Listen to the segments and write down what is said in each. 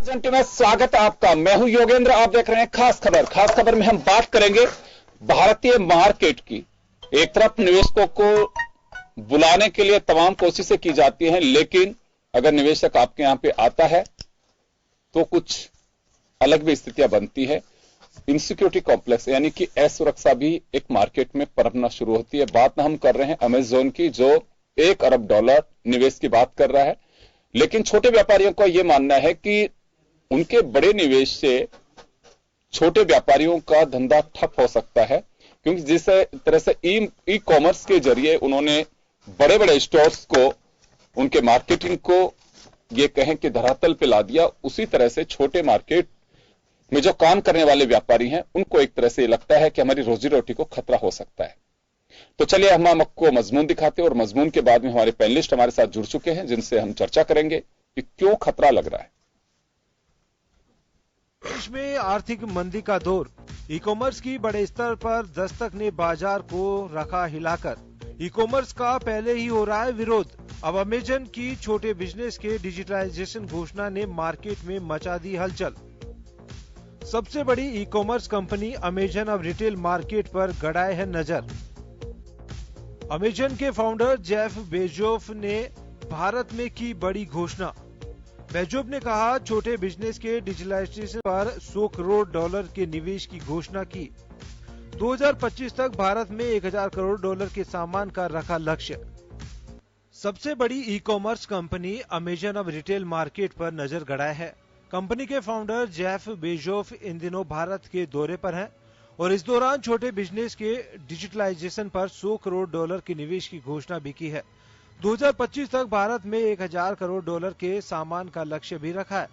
घंटे में स्वागत है आपका। मैं हूं योगेंद्र, आप देख रहे हैं खास खबर। खास खबर में हम बात करेंगे भारतीय मार्केट की। एक तरफ निवेशकों को बुलाने के लिए तमाम कोशिशें की जाती हैं, लेकिन अगर निवेशक आपके यहां पे आता है तो कुछ अलग भी स्थितियां बनती है। इनसिक्योरिटी कॉम्प्लेक्स यानी कि असुरक्षा भी एक मार्केट में पनपना शुरू होती है। बात हम कर रहे हैं अमेजोन की, जो $1 अरब निवेश की बात कर रहा है, लेकिन छोटे व्यापारियों का यह मानना है कि उनके बड़े निवेश से छोटे व्यापारियों का धंधा ठप हो सकता है, क्योंकि जिस तरह से ई कॉमर्स के जरिए उन्होंने बड़े बड़े स्टोर्स को, उनके मार्केटिंग को ये कहें कि धरातल पे ला दिया, उसी तरह से छोटे मार्केट में जो काम करने वाले व्यापारी हैं उनको एक तरह से लगता है कि हमारी रोजी रोटी को खतरा हो सकता है। तो चलिए हम आपको मजमून दिखाते हैं, और मजमून के बाद में हमारे पैनलिस्ट हमारे साथ जुड़ चुके हैं, जिनसे हम चर्चा करेंगे कि क्यों खतरा लग रहा है। देश में आर्थिक मंदी का दौर, ई कॉमर्स की बड़े स्तर पर दस्तक ने बाजार को रखा हिलाकर। ई कॉमर्स का पहले ही हो रहा है विरोध। अब अमेजन की छोटे बिजनेस के डिजिटलाइजेशन घोषणा ने मार्केट में मचा दी हलचल। सबसे बड़ी ई कॉमर्स कंपनी अमेजन अब रिटेल मार्केट पर गड़ाए है नजर। अमेजन के फाउंडर जेफ बेजोस ने भारत में की बड़ी घोषणा। बेजोस ने कहा, छोटे बिजनेस के डिजिटलाइजेशन पर $100 करोड़ के निवेश की घोषणा की। 2025 तक भारत में $1000 करोड़ के सामान का रखा लक्ष्य। सबसे बड़ी ई कॉमर्स कंपनी अमेजन अब रिटेल मार्केट पर नजर गड़ाए है। कंपनी के फाउंडर जेफ बेजोस इन दिनों भारत के दौरे पर हैं और इस दौरान छोटे बिजनेस के डिजिटलाइजेशन पर $100 करोड़ के निवेश की घोषणा भी की है। 2025 तक भारत में $1000 करोड़ के सामान का लक्ष्य भी रखा है,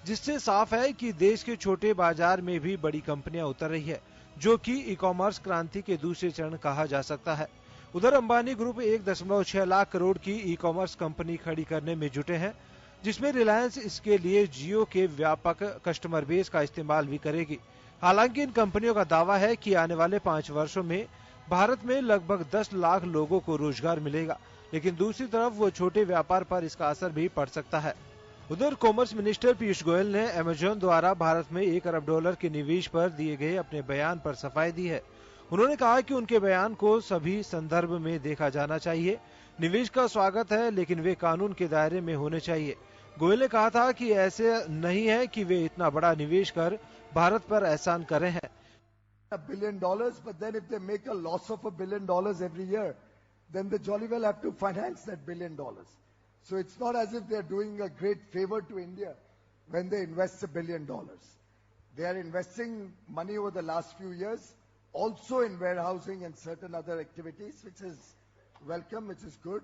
जिससे साफ है कि देश के छोटे बाजार में भी बड़ी कंपनियां उतर रही है, जो कि ई कॉमर्स क्रांति के दूसरे चरण कहा जा सकता है। उधर अंबानी ग्रुप 1.6 लाख करोड़ की ई कॉमर्स कंपनी खड़ी करने में जुटे हैं, जिसमें रिलायंस इसके लिए जियो के व्यापक कस्टमर बेस का इस्तेमाल भी करेगी। हालांकि इन कंपनियों का दावा है कि आने वाले 5 वर्षों में भारत में लगभग 10 लाख लोगों को रोजगार मिलेगा, लेकिन दूसरी तरफ वो छोटे व्यापार पर इसका असर भी पड़ सकता है। उधर कॉमर्स मिनिस्टर पीयूष गोयल ने अमेजन द्वारा भारत में $1 अरब के निवेश पर दिए गए अपने बयान पर सफाई दी है। उन्होंने कहा कि उनके बयान को सभी संदर्भ में देखा जाना चाहिए। निवेश का स्वागत है, लेकिन वे कानून के दायरे में होने चाहिए। गोयल ने कहा था कि ऐसे नहीं है कि वे इतना बड़ा निवेश कर भारत पर एहसान कर रहे हैं। $1 billion, but then if they make a loss of $1 billion every year, then they jolly well have to finance that $1 billion. So it's not as if they're doing a great favor to India when they invest $1 billion. They are investing money over the last few years, also in warehousing and certain other activities, which is welcome, which is good.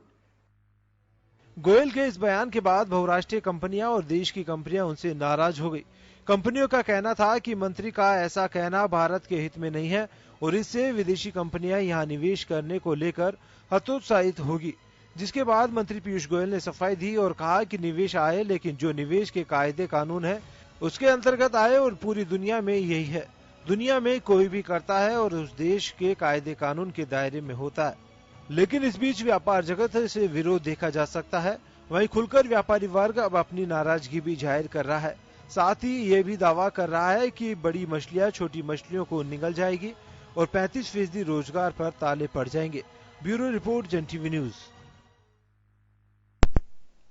Goyal के इस बयान के बाद बहुराष्ट्रीय कंपनियां और देश की कंपनियां उनसे नाराज हो गई। कंपनियों का कहना था कि मंत्री का ऐसा कहना भारत के हित में नहीं है और इससे विदेशी कंपनियां यहां निवेश करने को लेकर हतोत्साहित होगी। जिसके बाद मंत्री पीयूष गोयल ने सफाई दी और कहा कि निवेश आए, लेकिन जो निवेश के कायदे कानून है उसके अंतर्गत आए, और पूरी दुनिया में यही है। दुनिया में कोई भी करता है और उस देश के कायदे कानून के दायरे में होता है। लेकिन इस बीच व्यापार जगत से विरोध देखा जा सकता है। वहीं खुलकर व्यापारी वर्ग अब अपनी नाराजगी भी जाहिर कर रहा है। साथ ही ये भी दावा कर रहा है कि बड़ी मछलियां छोटी मछलियों को निगल जाएगी और 35% रोजगार पर ताले पड़ जाएंगे। ब्यूरो रिपोर्ट, जन टीवी न्यूज।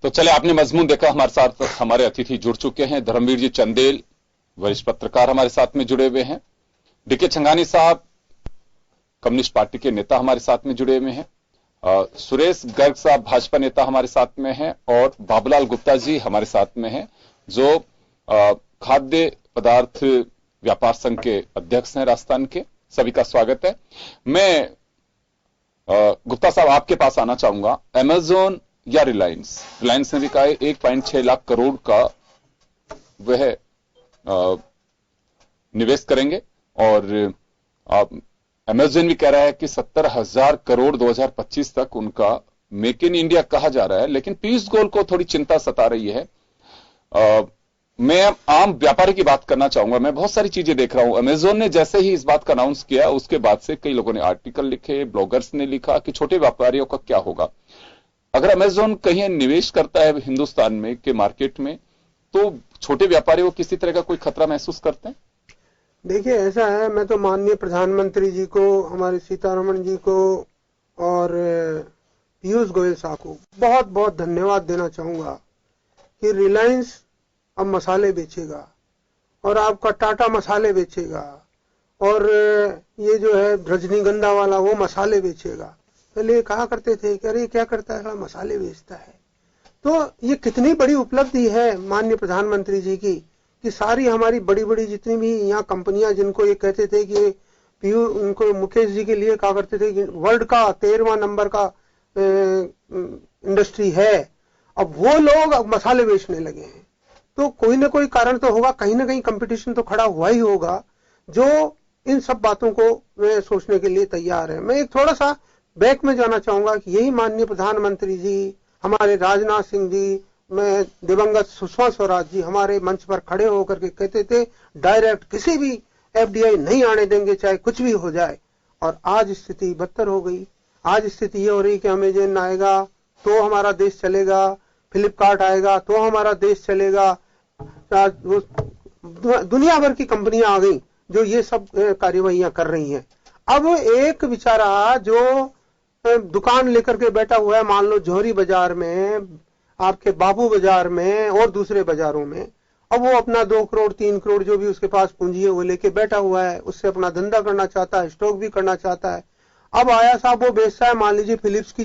तो चले, आपने मजमून देखा। हमारे साथ हमारे अतिथि जुड़ चुके हैं। धर्मवीर जी चंदेल, वरिष्ठ पत्रकार, हमारे साथ में जुड़े हुए हैं। डीके छंगानी साहब, कम्युनिस्ट पार्टी के नेता, हमारे साथ में जुड़े हुए हैं। सुरेश गर्ग साहब, भाजपा नेता, हमारे साथ में हैं। और बाबूलाल गुप्ता जी हमारे साथ में हैं, जो खाद्य पदार्थ व्यापार संघ के अध्यक्ष हैं राजस्थान के। सभी का स्वागत है। मैं गुप्ता साहब आपके पास आना चाहूंगा। अमेजोन या रिलायंस ने भी कहा 1.6 लाख करोड़ का वह निवेश करेंगे, और अमेजन भी कह रहा है कि 70,000 करोड़ 2025 तक उनका मेक इन इंडिया कहा जा रहा है। लेकिन पीयूष गोयल को थोड़ी चिंता सता रही है। मैं आम व्यापारी की बात करना चाहूंगा। मैं बहुत सारी चीजें देख रहा हूं। अमेजोन ने जैसे ही इस बात का अनाउंस किया, उसके बाद से कई लोगों ने आर्टिकल लिखे, ब्लॉगर्स ने लिखा कि छोटे व्यापारियों का क्या होगा। अगर अमेजोन कहीं निवेश करता है हिंदुस्तान में के मार्केट में, तो छोटे व्यापारी वो किसी तरह का कोई खतरा महसूस करते हैं? देखिए ऐसा है, मैं तो माननीय प्रधानमंत्री जी को, हमारे सीतारमण जी को और पीयूष गोयल साहब को बहुत बहुत धन्यवाद देना चाहूंगा कि रिलायंस अब मसाले बेचेगा और आपका टाटा मसाले बेचेगा और ये जो है रजनीगंधा वाला वो मसाले बेचेगा। पहले ये कहा करते थे कि अरे क्या करता है, मसाले बेचता है। तो ये कितनी बड़ी उपलब्धि है माननीय प्रधानमंत्री जी की कि सारी हमारी बड़ी बड़ी जितनी भी यहाँ कंपनियां, जिनको ये कहते थे कि उनको मुकेश जी के लिए कहा करते थे कि वर्ल्ड का 13वां नंबर का इंडस्ट्री है, अब वो लोग अब मसाले बेचने लगे हैं। तो कोई ना कोई कारण तो होगा, कहीं ना कहीं कंपटीशन तो खड़ा हुआ ही होगा, जो इन सब बातों को वे सोचने के लिए तैयार है। मैं एक थोड़ा सा बैक में जाना चाहूंगा कि यही माननीय प्रधानमंत्री जी, हमारे राजनाथ सिंह जी, मैं दिवंगत सुषमा स्वराज जी हमारे मंच पर खड़े होकर के कहते थे डायरेक्ट किसी भी एफडीआई नहीं आने देंगे चाहे कुछ भी हो जाए। और आज स्थिति बदतर हो गई। आज स्थिति ये हो रही कि अमेजन आएगा तो हमारा देश चलेगा, फ्लिपकार्ट आएगा तो हमारा देश चलेगा। दुनिया भर की कंपनियां आ गई जो ये सब कार्यवाहियां कर रही हैं। अब एक बेचारा जो दुकान लेकर के बैठा हुआ है, मान लो जौहरी बाजार में, आपके बाबू बाजार में और दूसरे बाजारों में, अब वो अपना 2 करोड़ 3 करोड़ जो भी उसके पास पूंजी है वो लेके बैठा हुआ है, उससे अपना धंधा करना चाहता है, स्टॉक भी करना चाहता है। अब आया साहब वो बेचता है मान लीजिए फिलिप्स की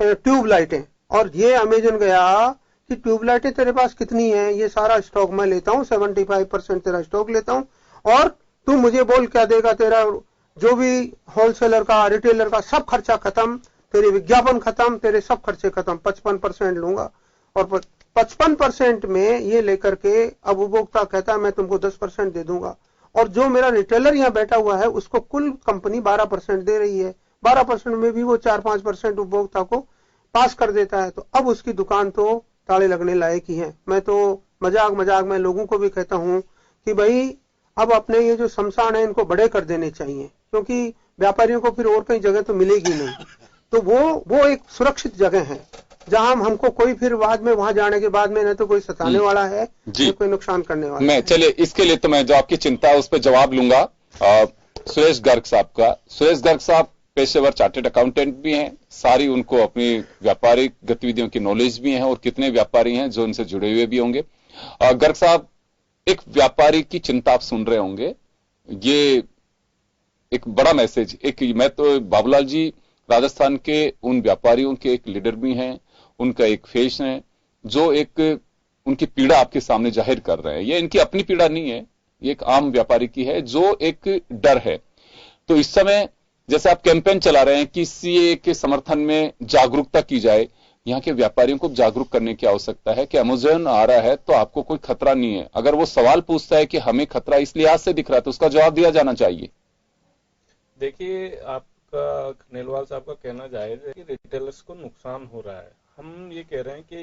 ट्यूब लाइटें, और ये अमेजन गया कि ट्यूब लाइटें तेरे पास कितनी है, ये सारा स्टॉक मैं लेता हूँ, 75% तेरा स्टॉक लेता हूँ और तू मुझे बोल क्या देगा, तेरा जो भी होलसेलर का रिटेलर का सब खर्चा खत्म, तेरे विज्ञापन खत्म, तेरे सब खर्चे खत्म, 55% लूंगा। और 55% में ये लेकर के अब उपभोक्ता कहता है मैं तुमको 10% दे दूंगा, और जो मेरा रिटेलर यहाँ बैठा हुआ है उसको कुल कंपनी 12% दे रही है, 12% में भी वो 4-5% उपभोक्ता को पास कर देता है। तो अब उसकी दुकान तो ताले लगने लायक ही है। मैं तो मजाक में लोगों को भी कहता हूं कि भाई अब अपने ये जो शमशान है इनको बड़े कर देने चाहिए, क्योंकि व्यापारियों को फिर और कहीं जगह तो मिलेगी नहीं। तो वो एक सुरक्षित जगह है जहां हमको कोई फिर बाद में वहां जाने के बाद में न तो कोई सताने वाला है न कोई नुकसान करने वाला मैं है। चलिए इसके लिए तो मैं जो आपकी चिंता है उस पर जवाब लूंगा सुरेश गर्ग साहब का। सुरेश गर्ग साहब पेशेवर चार्टेड अकाउंटेंट भी हैं, सारी उनको अपनी व्यापारिक गतिविधियों की नॉलेज भी है और कितने व्यापारी हैं जो उनसे जुड़े हुए भी होंगे। गर्ग साहब, एक व्यापारी की चिंता आप सुन रहे होंगे, ये एक बड़ा मैसेज, एक मैं तो बाबूलाल जी राजस्थान के उन व्यापारियों के एक लीडर भी हैं, उनका एक फेस है जो एक उनकी पीड़ा आपके सामने जाहिर कर रहे हैं। ये इनकी अपनी पीड़ा नहीं है, ये एक आम व्यापारी की है जो एक डर है। तो इस समय जैसे आप कैंपेन चला रहे हैं कि सीए के समर्थन में जागरूकता की जाए, यहाँ के व्यापारियों को जागरूक करने की आवश्यकता है कि अमेज़न आ रहा है तो आपको कोई खतरा नहीं है। अगर वो सवाल पूछता है कि हमें खतरा इस लिहाज से दिख रहा है तो उसका जवाब दिया जाना चाहिए। देखिए, आपका खनेलवाल साहब का कहना जायज है कि रिटेलर्स को नुकसान हो रहा है। हम ये कह रहे हैं कि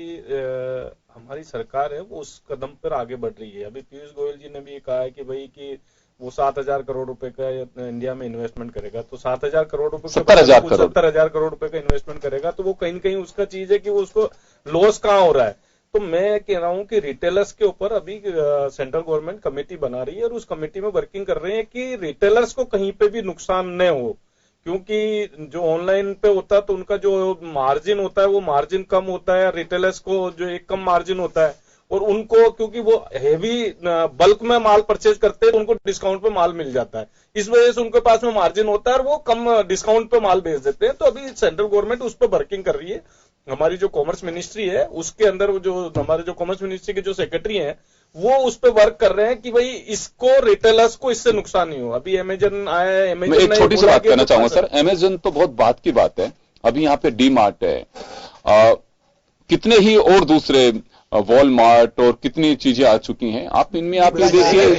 हमारी सरकार है वो उस कदम पर आगे बढ़ रही है। अभी पीयूष गोयल जी ने भी कहा है कि भाई कि वो 7,000 करोड़ रुपए का इंडिया में इन्वेस्टमेंट करेगा, तो 7,000 करोड़ रुपए 70,000 करोड़ रुपए का इन्वेस्टमेंट करेगा, तो वो कहीं न कहीं उसका चीज है कि वो उसको लॉस कहाँ हो रहा है। तो मैं कह रहा हूं कि रिटेलर्स के ऊपर अभी सेंट्रल गवर्नमेंट कमेटी बना रही है और उस कमेटी में वर्किंग कर रहे हैं कि रिटेलर्स को कहीं पे भी नुकसान न हो, क्योंकि जो ऑनलाइन पे होता है तो उनका जो मार्जिन होता है वो मार्जिन कम होता है, रिटेलर्स को जो एक कम मार्जिन होता है, और उनको क्योंकि वो हेवी बल्क में माल परचेज करते हैं तो उनको डिस्काउंट पे माल मिल जाता है, इस वजह से उनके पास में मार्जिन होता है और वो कम डिस्काउंट पे माल बेच देते हैं। तो अभी सेंट्रल गवर्नमेंट उस पर वर्किंग कर रही है। हमारी जो कॉमर्स मिनिस्ट्री है उसके अंदर जो हमारे जो कॉमर्स मिनिस्ट्री के जो सेक्रेटरी हैं वो उस पर वर्क कर रहे हैं कि भाई इसको रिटेलर्स को इससे नुकसान नहीं हो। अभी अमेजन आया है, अमेजन एक छोटी सी बात कहना चाहूंगा सर, अमेजन तो बहुत बात की बात है, अभी यहाँ पे डी मार्ट है, कितने ही और दूसरे वॉलमार्ट और कितनी चीजें आ चुकी हैं। आप इनमें आप ये देखिए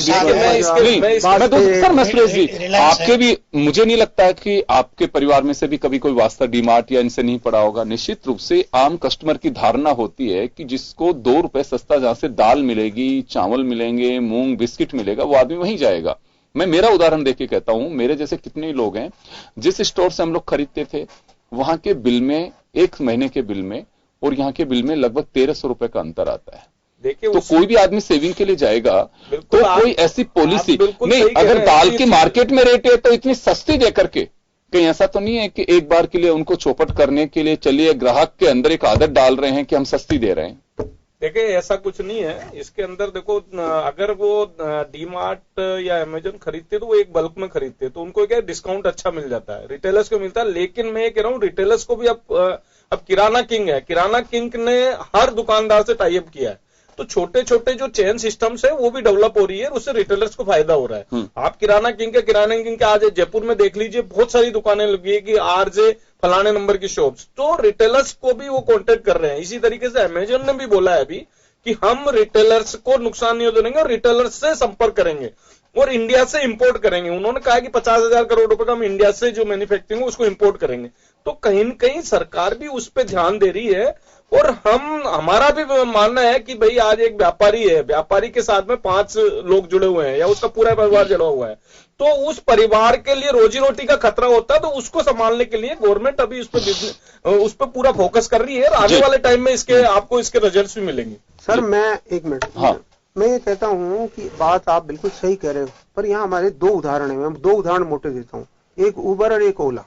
सर सुरेश जी, आपके भी मुझे नहीं लगता है कि आपके परिवार में से भी कभी कोई वास्ता डी मार्ट या इनसे नहीं पड़ा होगा। निश्चित रूप से आम कस्टमर की धारणा होती है कि जिसको 2 रुपए सस्ता जहां से दाल मिलेगी, चावल मिलेंगे, मूंग बिस्किट मिलेगा, वो आदमी वहीं जाएगा। मैं मेरा उदाहरण देके कहता हूं, मेरे जैसे कितने लोग हैं जिस स्टोर से हम लोग खरीदते थे वहां के बिल में, एक महीने के बिल में और यहाँ के बिल में लगभग 1,300 रुपए का अंतर आता है। देखिए तो कोई भी आदमी सेविंग के लिए जाएगा तो कोई ऐसी पॉलिसी नहीं, अगर दाल की मार्केट में रेट है तो इतनी सस्ती दे करके कहीं ऐसा तो नहीं है कि एक बार के लिए उनको चौपट करने के लिए चलिए ग्राहक के अंदर एक आदत डाल रहे हैं कि हम सस्ती दे रहे हैं। देखिए ऐसा कुछ नहीं है इसके अंदर। देखो अगर वो डीमार्ट या अमेजन खरीदते तो वो एक बल्क में खरीदते तो उनको क्या डिस्काउंट अच्छा मिल जाता है, रिटेलर्स को मिलता है। लेकिन मैं ये कह रहा हूँ रिटेलर्स को भी अब किराना किंग है, किराना किंग ने हर दुकानदार से टाई अप किया है, तो छोटे छोटे जो चेन सिस्टम्स है वो भी डेवलप हो रही है, उससे रिटेलर्स को फायदा हो रहा है। आप किराना किंग के आज जयपुर में देख लीजिए बहुत सारी दुकानें लगी है कि आरजे फलाने नंबर की शॉप्स, तो रिटेलर्स को भी वो कॉन्टेक्ट कर रहे हैं। इसी तरीके से अमेजन ने भी बोला है अभी कि हम रिटेलर्स को नुकसान नहीं होने देंगे और रिटेलर्स से संपर्क करेंगे और इंडिया से इंपोर्ट करेंगे। उन्होंने कहा कि 50,000 करोड़ रुपए का हम इंडिया से जो मैन्युफैक्चरिंग है उसको इंपोर्ट करेंगे। तो कहीं न कहीं सरकार भी उस पर ध्यान दे रही है और हमारा भी मानना है कि भाई आज एक व्यापारी है, व्यापारी के साथ में 5 लोग जुड़े हुए हैं या उसका पूरा परिवार जुड़ा हुआ है, तो उस परिवार के लिए रोजी रोटी का खतरा होता है, तो उसको संभालने के लिए गवर्नमेंट अभी उस पर पूरा फोकस कर रही है और आने वाले टाइम में आपको इसके रिजल्ट्स भी मिलेंगे। सर मैं एक मिनट, हाँ मैं ये कहता हूँ कि बात आप बिल्कुल सही कह रहे हो, पर यहाँ हमारे 2 उदाहरण है। मैं 2 उदाहरण मोटे देता हूँ, एक उबर और एक ओला।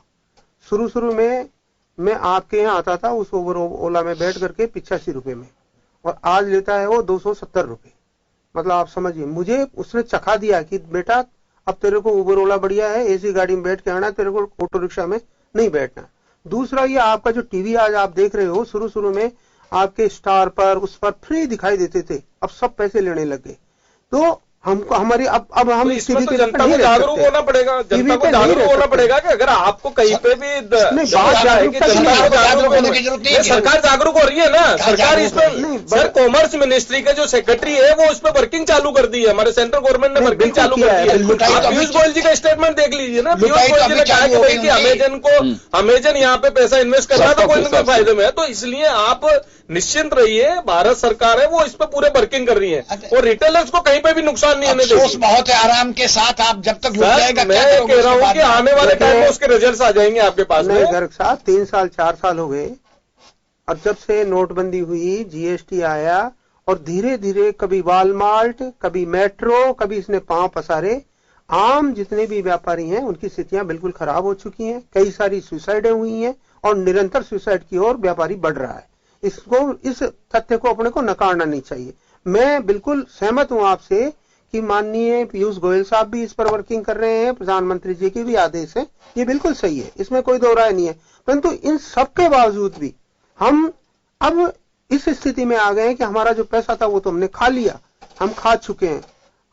शुरू में मैं आपके यहाँ आता था उस उबर ओला में बैठ करके 85 रुपए में, और आज लेता है वो 270 रुपए। मतलब आप समझिए, मुझे उसने चखा दिया कि बेटा अब तेरे को उबर ओला बढ़िया है, एसी गाड़ी में बैठ के आना, तेरे को ऑटो रिक्शा में नहीं बैठना। दूसरा ये आपका जो टीवी आज आप देख रहे हो, शुरू में आपके स्टार पर उस पर फ्री दिखाई देते थे, अब सब पैसे लेने लग गए। तो हमको हमारी अब हम तो इसमें तो जनता को जागरूक होना पड़ेगा, जनता को जागरूक होना पड़ेगा कि अगर आपको कहीं पे भी सरकार जागरूक हो रही है ना, सरकार इसमें सर कॉमर्स मिनिस्ट्री के जो सेक्रेटरी है वो उस पर वर्किंग चालू कर दी है, हमारे सेंट्रल गवर्नमेंट ने वर्किंग चालू कर दी है। आप पीयूष गोयल जी का स्टेटमेंट देख लीजिए ना, पीयूष गोयल जी ने कहा कि भाई कि अमेजन यहाँ पे पैसा इन्वेस्ट कर रहा है तो कोई ना कोई फायदे में है। तो इसलिए आप निश्चिंत रहिए, भारत सरकार है वो इस पर पूरे वर्किंग कर रही है और रिटेलर्स को कहीं पे भी नुकसान नहीं होने देगी। बहुत है, आराम के साथ आप जब तक रुक जाएगा। मैं कह रहा हूँ कि आने वाले टाइम में उसके रिजल्ट्स आ जाएंगे आपके पास में। गर्ग साहब 3 साल 4 साल हो गए, और जब से नोटबंदी हुई, जीएसटी आया, और धीरे धीरे कभी वॉलमार्ट, कभी मेट्रो, कभी इसने पांव पसारे, आम जितने भी व्यापारी हैं उनकी स्थितियां बिल्कुल खराब हो चुकी हैं। कई सारी सुसाइडें हुई हैं और निरंतर सुसाइड की ओर व्यापारी बढ़ रहा है। इस तथ्य को अपने को नकारना नहीं चाहिए। मैं बिल्कुल सहमत हूं आपसे कि माननीय पीयूष गोयल साहब भी इस पर वर्किंग कर रहे हैं, प्रधानमंत्री जी के भी आदेश है, ये बिल्कुल सही है, इसमें कोई दो राय नहीं है। परंतु इन सब के बावजूद भी हम अब इस स्थिति में आ गए हैं कि हमारा जो पैसा था वो तो हमने खा लिया, हम खा चुके हैं।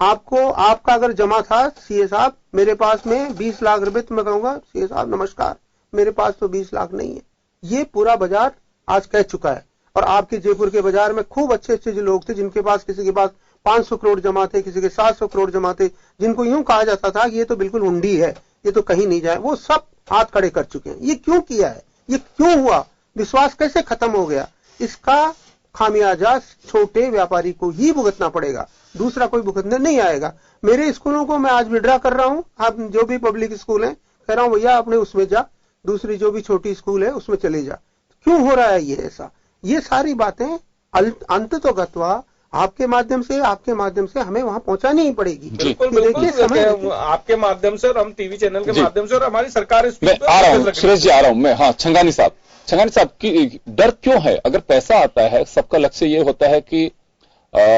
आपका अगर जमा था सीए साहब मेरे पास में 20 लाख रुपए, तो मैं कहूंगा सीए साहब नमस्कार, मेरे पास तो 20 लाख नहीं है। ये पूरा बाजार आज कह चुका है। और आपके जयपुर के बाजार में खूब अच्छे अच्छे जो लोग थे, जिनके पास किसी के पास 500 करोड़ जमा थे, किसी के 700 करोड़ जमा थे, जिनको यूं कहा जाता था कि ये तो बिल्कुल हुंडी है, ये तो कहीं नहीं जाए, वो सब हाथ खड़े कर चुके हैं। ये क्यों किया है, ये क्यों हुआ, विश्वास कैसे खत्म हो गया, इसका खामियाजा छोटे व्यापारी को ही भुगतना पड़ेगा, दूसरा कोई भुगतने नहीं आएगा। मेरे स्कूलों को मैं आज विड्रा कर रहा हूं, आप जो भी पब्लिक स्कूल है कह रहा हूं भैया अपने उसमें जा, दूसरी जो भी छोटी स्कूल है उसमें चले जा। क्यों हो रहा है ये ऐसा? ये सारी बातें अंततोगत्वा आपके माध्यम से हमें वहां पहुंचानी ही पड़ेगी। बिल्कुल आपके माध्यम से और हम टीवी चैनल के माध्यम से और हमारी सरकार इस मैं आ रहा हूँ, सुरेश जी आ रहा हूँ मैं। हाँ छंगानी साहब की डर क्यों है? अगर पैसा आता है, सबका लक्ष्य ये होता है कि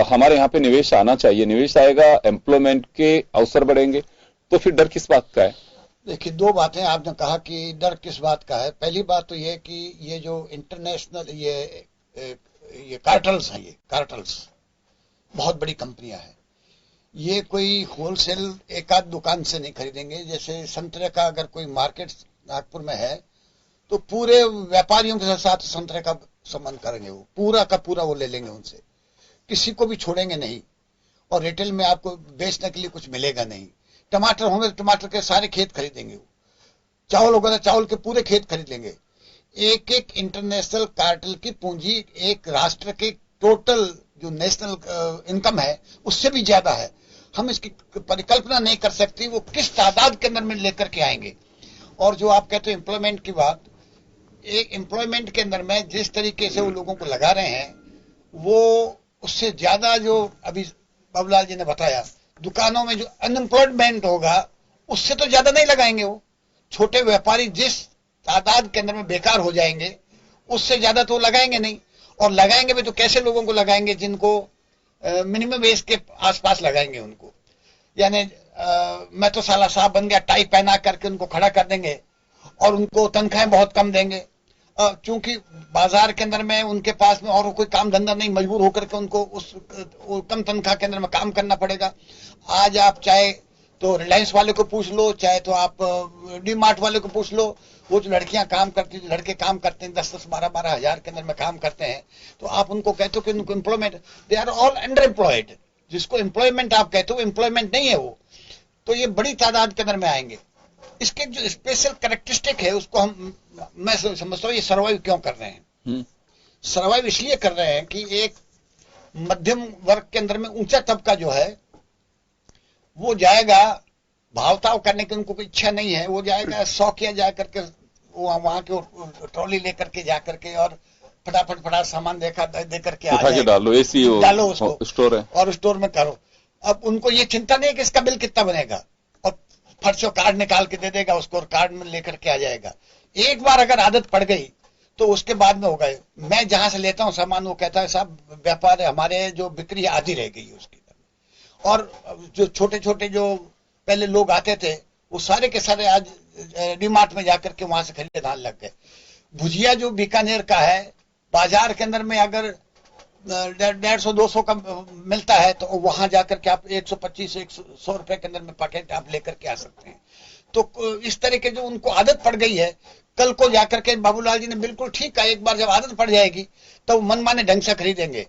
हमारे यहाँ पे निवेश आना चाहिए, निवेश आएगा, एम्प्लॉयमेंट के अवसर बढ़ेंगे, तो फिर डर किस बात का है? देखिए 2 बातें आपने कहा कि डर किस बात का है। पहली बात तो ये कि ये जो इंटरनेशनल ये कार्टल्स हैं, ये कार्टल्स बहुत बड़ी कंपनियां हैं, ये कोई होलसेल एक आध दुकान से नहीं खरीदेंगे। जैसे संतरे का अगर कोई मार्केट नागपुर में है तो पूरे व्यापारियों के साथ संतरे का संबंध करेंगे, वो पूरा का पूरा वो ले लेंगे उनसे, किसी को भी छोड़ेंगे नहीं। और रिटेल में आपको बेचने के लिए कुछ मिलेगा नहीं। टमाटर होंगे तो टमाटर के सारे खेत खरीदेंगे, वो चावल होगा तो चावल के पूरे खेत खरीद लेंगे। एक इंटरनेशनल कार्टेल की पूंजी एक राष्ट्र के टोटल जो नेशनल इनकम है उससे भी ज्यादा है। हम इसकी परिकल्पना नहीं कर सकती वो किस तादाद के अंदर में लेकर के आएंगे। और जो आप कहते हो एम्प्लॉयमेंट की बात, एक एम्प्लॉयमेंट के अंदर में जिस तरीके से वो लोगों को लगा रहे हैं, वो उससे ज्यादा जो अभी बाबूलाल जी ने बताया, दुकानों में जो अनएम्प्लॉयमेंट होगा उससे तो ज्यादा नहीं लगाएंगे वो। छोटे व्यापारी जिस तादाद के अंदर में बेकार हो जाएंगे उससे ज्यादा तो लगाएंगे नहीं, और लगाएंगे भी तो कैसे लोगों को लगाएंगे, जिनको मिनिमम वेज के आसपास लगाएंगे उनको। यानी मैं तो साला साहब बन गया, टाई पहना करके उनको खड़ा कर देंगे और उनको तनख्वाहें बहुत कम देंगे, क्योंकि बाजार के अंदर में उनके पास में और कोई काम धंधा नहीं, मजबूर होकर के उनको उस कम तनख्वाह के अंदर में काम करना पड़ेगा। आज आप चाहे तो रिलायंस वाले को पूछ लो, चाहे तो आप डी मार्ट वाले को पूछ लो, वो जो लड़कियां काम करती, लड़के काम करते हैं 10-10, 12-12 हजार के अंदर में काम करते हैं, तो आप उनको कहते हो कि उनको employment, they are all under employed. जिसको एम्प्लॉयमेंट आप कहते हो एम्प्लॉयमेंट नहीं है वो, तो ये बड़ी तादाद के अंदर में आएंगे। इसके जो स्पेशल कैरेक्टरिस्टिक है उसको मैं समझता हूँ ये सर्वाइव क्यों कर रहे हैं। सर्वाइव इसलिए कर रहे हैं कि एक मध्यम वर्ग के अंदर में ऊंचा तबका जो है वो जाएगा, भावताव करने की उनको कोई इच्छा नहीं है, वो जाएगा शौकिया जा करके वहां के ट्रॉली लेकर के जा करके और फटाफट सामान दे करके आ जाएगा, डालो एसी डालो उसको स्टोर है और स्टोर में करो। अब उनको ये चिंता नहीं है कि इसका बिल कितना बनेगा, और फट से कार्ड निकाल के दे देगा उसको और कार्ड में लेकर के आ जाएगा। एक बार अगर आदत पड़ गई तो उसके बाद में होगा। मैं जहां से लेता हूं सामान वो कहता है साहब व्यापार हमारे जो बिक्री आधी रह गई उसकी, और जो छोटे छोटे जो पहले लोग आते थे वो सारे के सारे आज डीमार्ट में जाकर के वहां से खरीदने लग गए। भुजिया जो बीकानेर का है बाजार के अंदर में अगर 150-200 का मिलता है तो वहां जाकर के आप 125-100 रुपए के अंदर में पैकेट आप लेकर के आ सकते हैं। तो इस तरह के जो उनको आदत पड़ गई है, कल को जाकर के बाबूलाल जी ने बिल्कुल ठीक कहा, एक बार जब आदत पड़ जाएगी तो मनमाने ढंग से खरीदेंगे।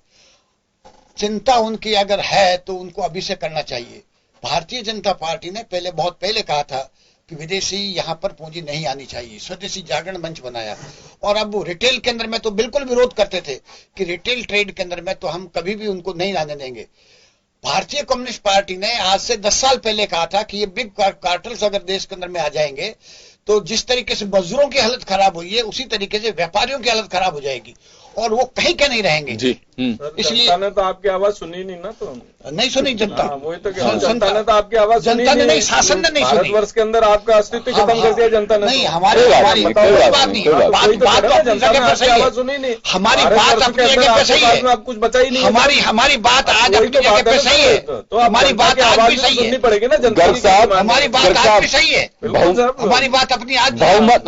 चिंता उनकी अगर है तो उनको अभी से करना चाहिए। भारतीय जनता पार्टी ने बहुत पहले कहा था कि विदेशी यहाँ पर पूंजी नहीं आनी चाहिए, स्वदेशी जागरण मंच बनाया, और अब वो रिटेल के अंदर में तो बिल्कुल विरोध करते थे कि रिटेल ट्रेड के अंदर में तो हम कभी भी उनको नहीं आने देंगे। भारतीय कम्युनिस्ट पार्टी ने आज से 10 साल पहले कहा था कि ये बिग कार्टल्स अगर देश के अंदर में आ जाएंगे तो जिस तरीके से मजदूरों की हालत खराब हुई है उसी तरीके से व्यापारियों की हालत खराब हो जाएगी और वो कहीं के नहीं रहेंगे जी। इसलिए जनता ने तो आपकी आवाज सुनी नहीं ना, तो नहीं सुनी जनता। वही तो जनता ने तो आपकी आवाज जनता ने नहीं, शासन ने नहीं सुनी। भारतवर्ष के अंदर आपका अस्तित्व खत्म कर दिया जनता ने। नहीं, हमारी बात नहीं, बात अपनी जगह पर सही है, सुनी नहीं, हमारी बात अपनी जगह पे सही है, आप कुछ बचा ही नहीं, हमारी बात आज अपनी जगह पे सही है, तो हमारी बात आज भी सही है, पड़ेगी ना जनता साहब, हमारी बात आज भी सही है, हमारी बात अपनी आज।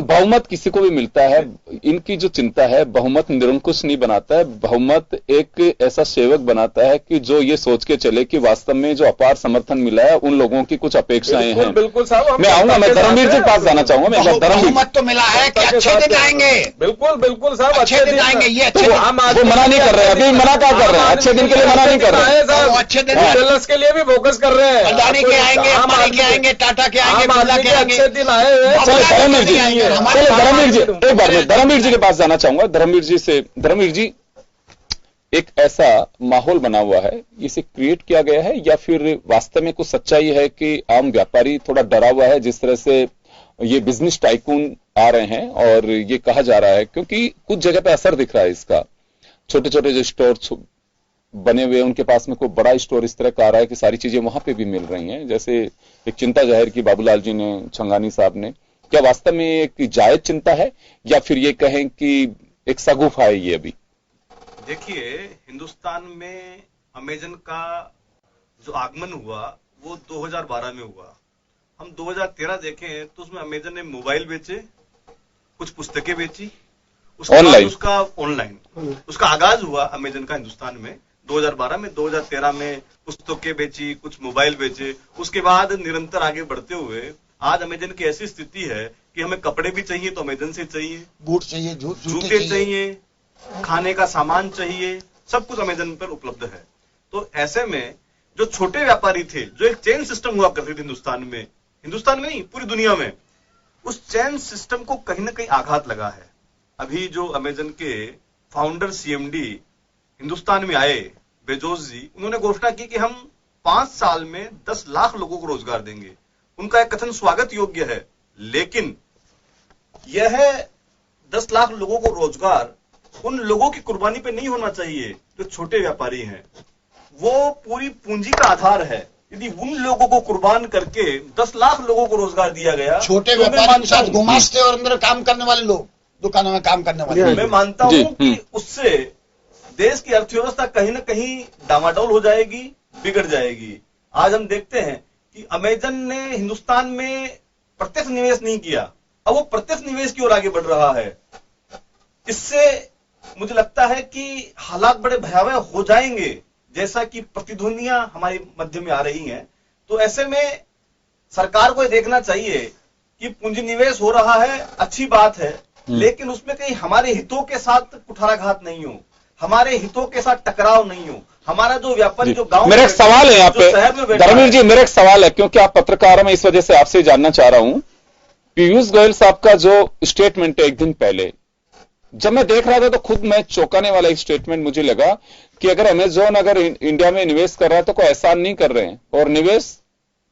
बहुमत किसी को भी मिलता है, इनकी जो चिंता है बहुमत निरंकुश नहीं बनाता है, बहुमत एक ऐसा सेवक बनाता है कि जो ये सोच के चले कि वास्तव में जो अपार समर्थन मिला है उन लोगों की कुछ अपेक्षाएं हैं। बिल्कुल साहब, मैं आऊंगा, मैं धर्मवीर जी के पास जाना चाहूंगा। मैं बहुमत तो मिला है कि अच्छे दिन आएंगे, बिल्कुल साहब, अच्छे दिन आएंगे, ये अच्छे वो मना नहीं कर रहे हैं, अभी मना क्या कर रहे हैं, अच्छे दिन के लिए मना नहीं कर रहे हैं, अच्छे दिन के लिए भी फोकस कर रहे हैं, अडानी के आएंगे, अंबानी के आएंगे, टाटा के आएंगे, बिरला के आएंगे, अच्छे दिन आए हुए। धर्मवीर जी, एक बार मैं धर्मवीर जी के पास जाना चाहूंगा। धर्मवीर जी, एक ऐसा माहौल बना हुआ है, इसे क्रिएट किया गया है या फिर वास्तव में कुछ सच्चाई है कि आम व्यापारी थोड़ा डरा हुआ है, जिस तरह से ये बिजनेस टाइकून आ रहे हैं और ये कहा जा रहा है, क्योंकि कुछ जगह पे असर दिख रहा है इसका। छोटे छोटे जो स्टोर बने हुए हैं उनके पास में कोई बड़ा स्टोर इस तरह का आ रहा है कि सारी चीजें वहां पे भी मिल रही हैं। जैसे एक चिंता जाहिर की बाबूलाल जी ने, छंगानी साहब ने, क्या वास्तव में एक जायज चिंता है या फिर ये कहें कि एक सगुफा है ये? अभी देखिए, हिंदुस्तान में अमेजन का जो आगमन हुआ वो 2012 में हुआ। हम 2013 देखें तो उसमें अमेजन ने मोबाइल बेचे, कुछ पुस्तकें बेची, उसका आगाज हुआ अमेजन का हिंदुस्तान में 2012 में। 2013 में पुस्तकें बेची, कुछ मोबाइल बेचे, उसके बाद निरंतर आगे बढ़ते हुए आज अमेजन की ऐसी स्थिति है कि हमें कपड़े भी चाहिए तो अमेजन से चाहिए, बूट चाहिए, जूते चाहिए, खाने का सामान चाहिए, सब कुछ अमेजन पर उपलब्ध है। तो ऐसे में जो छोटे व्यापारी थे, जो एक चेन सिस्टम हुआ करते थे हिंदुस्तान में नहीं पूरी दुनिया में, उस चेन सिस्टम को कहीं ना कहीं आघात लगा है। अभी जो अमेजन के फाउंडर सीएमडी हिंदुस्तान में आए, बेजोस जी, उन्होंने घोषणा की कि हम 5 साल में 10 लाख लोगों को रोजगार देंगे। उनका एक कथन स्वागत योग्य है, लेकिन यह 10 लाख लोगों को रोजगार उन लोगों की कुर्बानी पे नहीं होना चाहिए जो छोटे व्यापारी हैं। वो पूरी पूंजी का आधार है। यदि उन लोगों को कुर्बान करके 10 लाख लोगों को रोजगार दिया गया, छोटे तो व्यापारी के साथ गुमास्ते और अंदर काम करने वाले लोग, दुकानों में काम करने वाले, मैं मानता हूं कि उससे देश की अर्थव्यवस्था कहीं ना कहीं डामाडोल हो जाएगी, बिगड़ जाएगी। आज हम देखते हैं कि अमेजन ने हिंदुस्तान में प्रत्यक्ष निवेश नहीं किया, अब वो प्रत्यक्ष निवेश की ओर आगे बढ़ रहा है। इससे मुझे लगता है कि हालात बड़े भयावह हो जाएंगे, जैसा कि प्रतिध्वनियां हमारे मध्य में आ रही हैं। तो ऐसे में सरकार को ये देखना चाहिए कि पूंजी निवेश हो रहा है, अच्छी बात है, लेकिन उसमें कहीं हमारे हितों के साथ कुठाराघात नहीं हो, हमारे हितों के साथ टकराव नहीं हो। हमारा जो व्यापारी जो गांव, मेरा एक सवाल है यहाँ पे धर्मवीर जी, मेरा एक सवाल है, क्योंकि आप पत्रकार हैं, मैं इस वजह से आपसे जानना चाह रहा हूं। पीयूष गोयल साहब का जो स्टेटमेंट है एक दिन पहले, जब मैं देख रहा था तो खुद मैं चौंकाने वाला एक स्टेटमेंट मुझे लगा कि अगर अमेजोन अगर इंडिया में निवेश कर रहा है तो कोई एहसान नहीं कर रहे हैं, और निवेश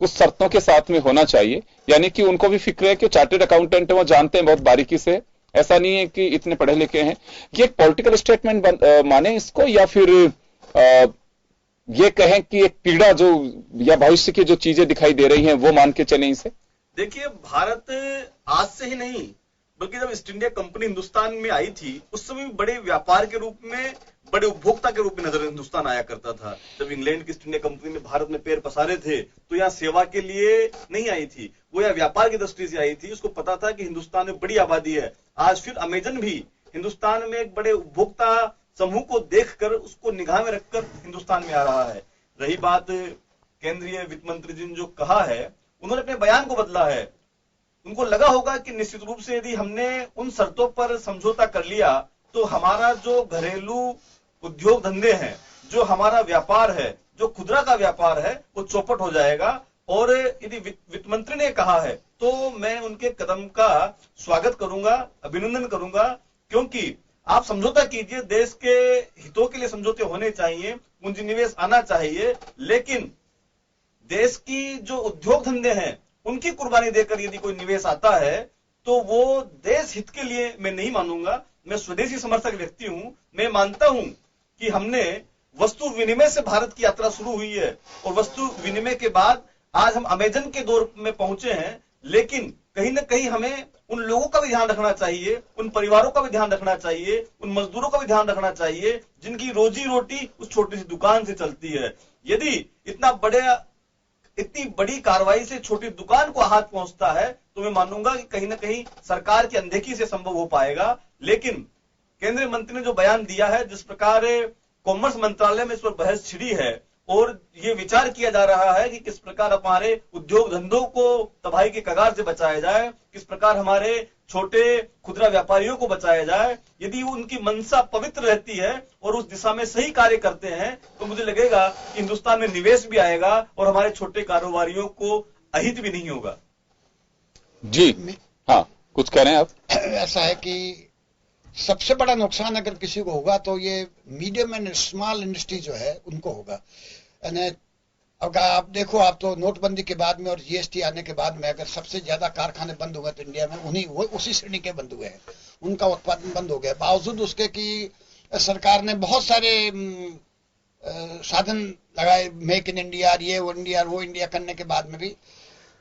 कुछ शर्तों के साथ में होना चाहिए। यानी कि उनको भी फिक्र है कि चार्टेड अकाउंटेंट है, वो जानते हैं बहुत बारीकी से, ऐसा नहीं है कि इतने पढ़े लिखे हैं। ये एक पॉलिटिकल स्टेटमेंट माने इसको, या फिर ये कहें कि एक पीड़ा जो या भविष्य की जो चीजें दिखाई दे रही हैं वो मान के चले इसे? देखिए, भारत आज से ही नहीं बल्कि जब ईस्ट इंडिया कंपनी हिंदुस्तान में आई थी उस समय बड़े व्यापार के रूप में, बड़े उपभोक्ता के रूप में नजर हिंदुस्तान आया करता था। जब इंग्लैंड की ईस्ट इंडिया कंपनी ने भारत में पैर पसारे थे तो यहाँ सेवा के लिए नहीं आई थी, वो यहाँ व्यापार की दृष्टि से आई थी। उसको पता था कि हिंदुस्तान में बड़ी आबादी है। आज फिर अमेजन भी हिंदुस्तान में एक बड़े उपभोक्ता समूह को देखकर उसको निगाह में रखकर हिंदुस्तान में आ रहा है। रही बात केंद्रीय वित्त मंत्री जी ने जो कहा है, उन्होंने अपने बयान को बदला है। उनको लगा होगा कि निश्चित रूप से यदि हमने उन शर्तों पर समझौता कर लिया तो हमारा जो घरेलू उद्योग धंधे हैं, जो हमारा व्यापार है, जो खुदरा का व्यापार है, वो चौपट हो जाएगा। और यदि वित्त मंत्री ने कहा है तो मैं उनके कदम का स्वागत करूंगा, अभिनंदन करूंगा, क्योंकि आप समझौता कीजिए, देश के हितों के लिए समझौते होने चाहिए, पूंजी निवेश आना चाहिए, लेकिन देश की जो उद्योग धंधे हैं उनकी कुर्बानी देकर यदि कोई निवेश आता है तो वो देश हित के लिए मैं नहीं मानूंगा। मैं स्वदेशी समर्थक व्यक्ति हूं। मैं मानता हूं कि हमने वस्तु विनिमय से भारत की यात्रा शुरू हुई है और वस्तु विनिमय के बाद आज हम अमेजन के दौर में पहुंचे हैं, लेकिन कहीं ना कहीं हमें उन लोगों का भी ध्यान रखना चाहिए, उन परिवारों का भी ध्यान रखना चाहिए, उन मजदूरों का भी ध्यान रखना चाहिए जिनकी रोजी रोटी उस छोटी सी दुकान से चलती है। यदि इतनी बड़ी कार्रवाई से छोटी दुकान को हाथ पहुंचता है तो मैं मानूंगा कि कहीं ना कहीं सरकार की अनदेखी से संभव हो पाएगा। लेकिन केंद्रीय मंत्री ने जो बयान दिया है, जिस प्रकार कॉमर्स मंत्रालय में इस पर बहस छिड़ी है और ये विचार किया जा रहा है कि किस प्रकार हमारे उद्योग धंधों को तबाही के कगार से बचाया जाए, किस प्रकार हमारे छोटे खुदरा व्यापारियों को बचाया जाए, यदि उनकी मंशा पवित्र रहती है और उस दिशा में सही कार्य करते हैं तो मुझे लगेगा कि हिंदुस्तान में निवेश भी आएगा और हमारे छोटे कारोबारियों को अहित भी नहीं होगा। जी हाँ, कुछ कह रहे हैं आप? ऐसा है कि सबसे बड़ा नुकसान अगर किसी को होगा तो ये मीडियम एंड स्मॉल इंडस्ट्री जो है उनको होगा। अगर आप देखो, आप तो नोटबंदी के बाद में और जीएसटी आने के बाद में अगर सबसे ज्यादा कारखाने बंद हुए तो इंडिया में उसी श्रेणी के बंद हुए हैं, उनका उत्पादन बंद हो गया। बावजूद उसके कि सरकार ने बहुत सारे साधन लगाए, मेक इन इंडिया, ये वो इंडिया वो इंडिया करने के बाद में भी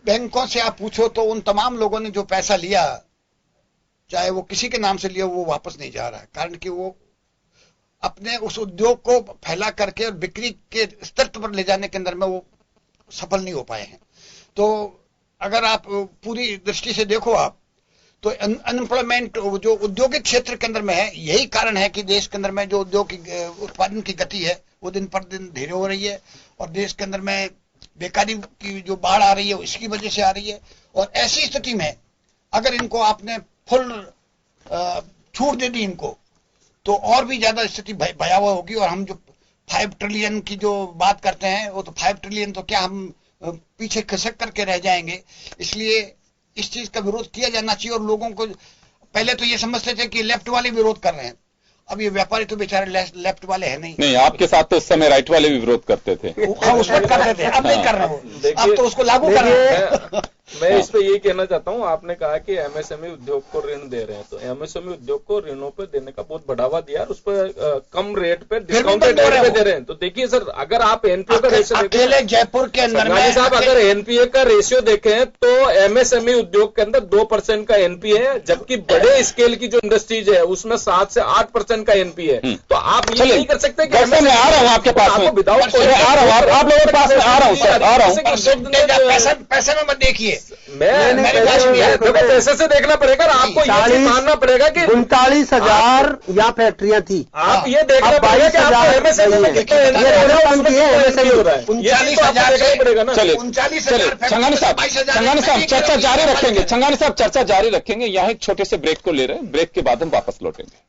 बैंकों से आप पूछो तो उन तमाम लोगों ने जो पैसा लिया, चाहे वो किसी के नाम से लिया, वो वापस नहीं जा रहा है, कारण कि वो अपने उस उद्योग को फैला करके और बिक्री के स्तर पर ले जाने के अंदर में वो सफल नहीं हो पाए हैं। तो अगर आप पूरी दृष्टि से देखो आप तो अनएम्प्लॉयमेंट जो औद्योगिक क्षेत्र के अंदर में है, यही कारण है कि देश के अंदर में जो उद्योग की उत्पादन की गति है वो दिन पर दिन धीरे हो रही है और देश के अंदर में बेकारी की जो बाढ़ आ रही है इसकी वजह से आ रही है। और ऐसी स्थिति में अगर इनको आपने फुल छूट दे दी इनको तो और भी ज्यादा स्थिति भयावह होगी। और हम जो 5 ट्रिलियन की जो बात करते हैं वो तो 5 ट्रिलियन तो क्या हम पीछे खसक करके रह जाएंगे। इसलिए इस चीज का विरोध किया जाना चाहिए। और लोगों को पहले तो ये समझते थे कि लेफ्ट वाले विरोध कर रहे हैं, अब ये व्यापारी तो बेचारे लेफ्ट वाले हैं नहीं, आपके साथ तो उस समय राइट वाले भी विरोध करते थे। हाँ, उस वक्त करते थे, अब नहीं कर रहे हो, अब तो उसको लागू कर रहे हैं। मैं इस पे यही कहना चाहता हूँ, आपने कहा कि एमएसएमई उद्योग को ऋण दे रहे हैं, तो एमएसएमई उद्योग को ऋणों पे देने का बहुत बढ़ावा दिया और उस पर कम रेट पे डिस्काउंटेड रेट पे दे रहे हैं। तो देखिए सर, अगर आप एनपीए का रेशियो अकेले जयपुर के अंदर में साहब अगर एनपीए का रेशियो देखें तो एमएसएमई उद्योग के अंदर 2% का एनपीए है, जबकि बड़े स्केल की जो इंडस्ट्रीज है उसमें 7 से 8% का एनपीए है। तो आप ये नहीं कर सकते कि मैं आ रहा हूँ आपके पास में, विदाउट आ रहा हूँ आप लोगों के पास में आ रहा हूँ सर, आ रहा हूँ। पैसे में मत देखिए, देखो पैसे से देखना पड़ेगा, आपको ये चीज मानना पड़ेगा कि 39,000 यहाँ फैक्ट्रियां थी। आप ये देखना पड़ेगा कि आपको एमएसएमई में कितना एमएसएमई हो रहा है, 39,000 पड़ेगा ना। चलिए छंगानी साहब चर्चा जारी रखेंगे, छंगानी साहब चर्चा जारी रखेंगे। यहाँ एक छोटे से ब्रेक को ले रहे हैं, ब्रेक के बाद हम वापस लौटेंगे।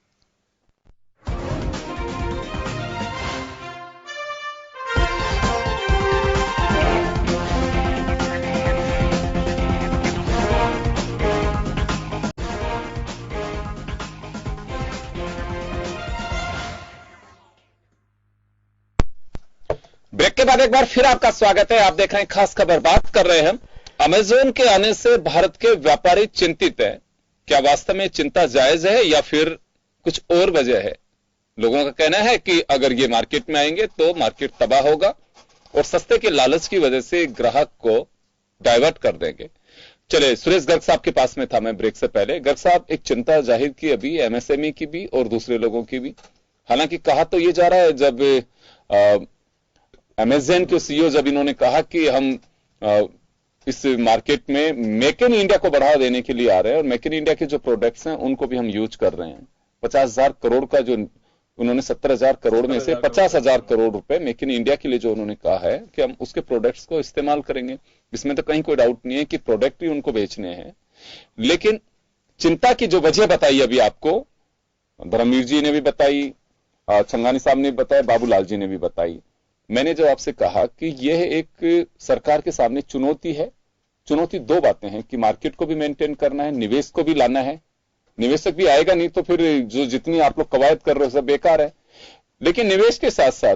ब्रेक के बाद एक बार फिर आपका स्वागत है। आप देख रहे हैं खास खबर। बात कर रहे हैं हम अमेज़न के आने से भारत के व्यापारी चिंतित है। क्या वास्तव में चिंता जायज है या फिर कुछ और वजह है? लोगों का कहना है कि अगर ये मार्केट में आएंगे तो मार्केट तबाह होगा और सस्ते के लालच की वजह से ग्राहक को डाइवर्ट कर देंगे। चले, सुरेश गर्ग साहब के पास में था मैं ब्रेक से पहले। गर्ग साहब, एक चिंता जाहिर की अभी एमएसएमई की भी और दूसरे लोगों की भी। हालांकि कहा तो ये जा रहा है, जब अमेज़न के सीईओ जब इन्होंने कहा कि हम इस मार्केट में मेक इन इंडिया को बढ़ावा देने के लिए आ रहे हैं और मेक इन इंडिया के जो प्रोडक्ट्स हैं उनको भी हम यूज कर रहे हैं। 50,000 करोड़ का जो उन्होंने 17,000 करोड़ में से 50,000 करोड़ रुपए मेक इन इंडिया के लिए जो उन्होंने कहा है कि हम उसके प्रोडक्ट्स को इस्तेमाल करेंगे, इसमें तो कहीं कोई डाउट नहीं है कि प्रोडक्ट भी उनको बेचने हैं। लेकिन चिंता की जो वजह बताई अभी आपको, धर्मवीर जी ने भी बताई, छंगानी साहब ने भी बताया, बाबूलाल जी ने भी बताई। मैंने जो आपसे कहा कि यह एक सरकार के सामने चुनौती है। चुनौती दो बातें हैं कि मार्केट को भी मेंटेन करना है, निवेश को भी लाना है। निवेशक भी आएगा नहीं तो फिर जो जितनी आप लोग कवायद कर रहे हो सब बेकार है। लेकिन निवेश के साथ साथ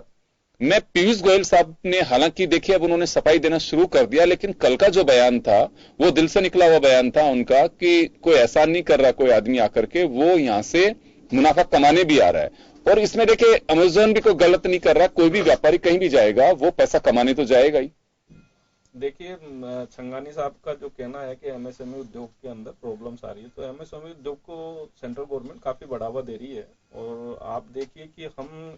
मैं पीयूष गोयल साहब ने, हालांकि देखिए अब उन्होंने सफाई देना शुरू कर दिया, लेकिन कल का जो बयान था वो दिल से निकला हुआ बयान था उनका कि कोई एहसान नहीं कर रहा कोई आदमी आकर के, वो यहां से मुनाफा कमाने भी आ रहा है। और इसमें देखिए अमेज़न भी कोई गलत नहीं कर रहा, कोई भी व्यापारी कहीं भी जाएगा वो पैसा कमाने तो जाएगा ही। देखिए छंगानी साहब का जो कहना है कि एमएसएमई उद्योग के अंदर प्रॉब्लम्स आ रही है, तो एमएसएमई उद्योग को सेंट्रल गवर्नमेंट काफी बढ़ावा दे रही है। और आप देखिए कि हम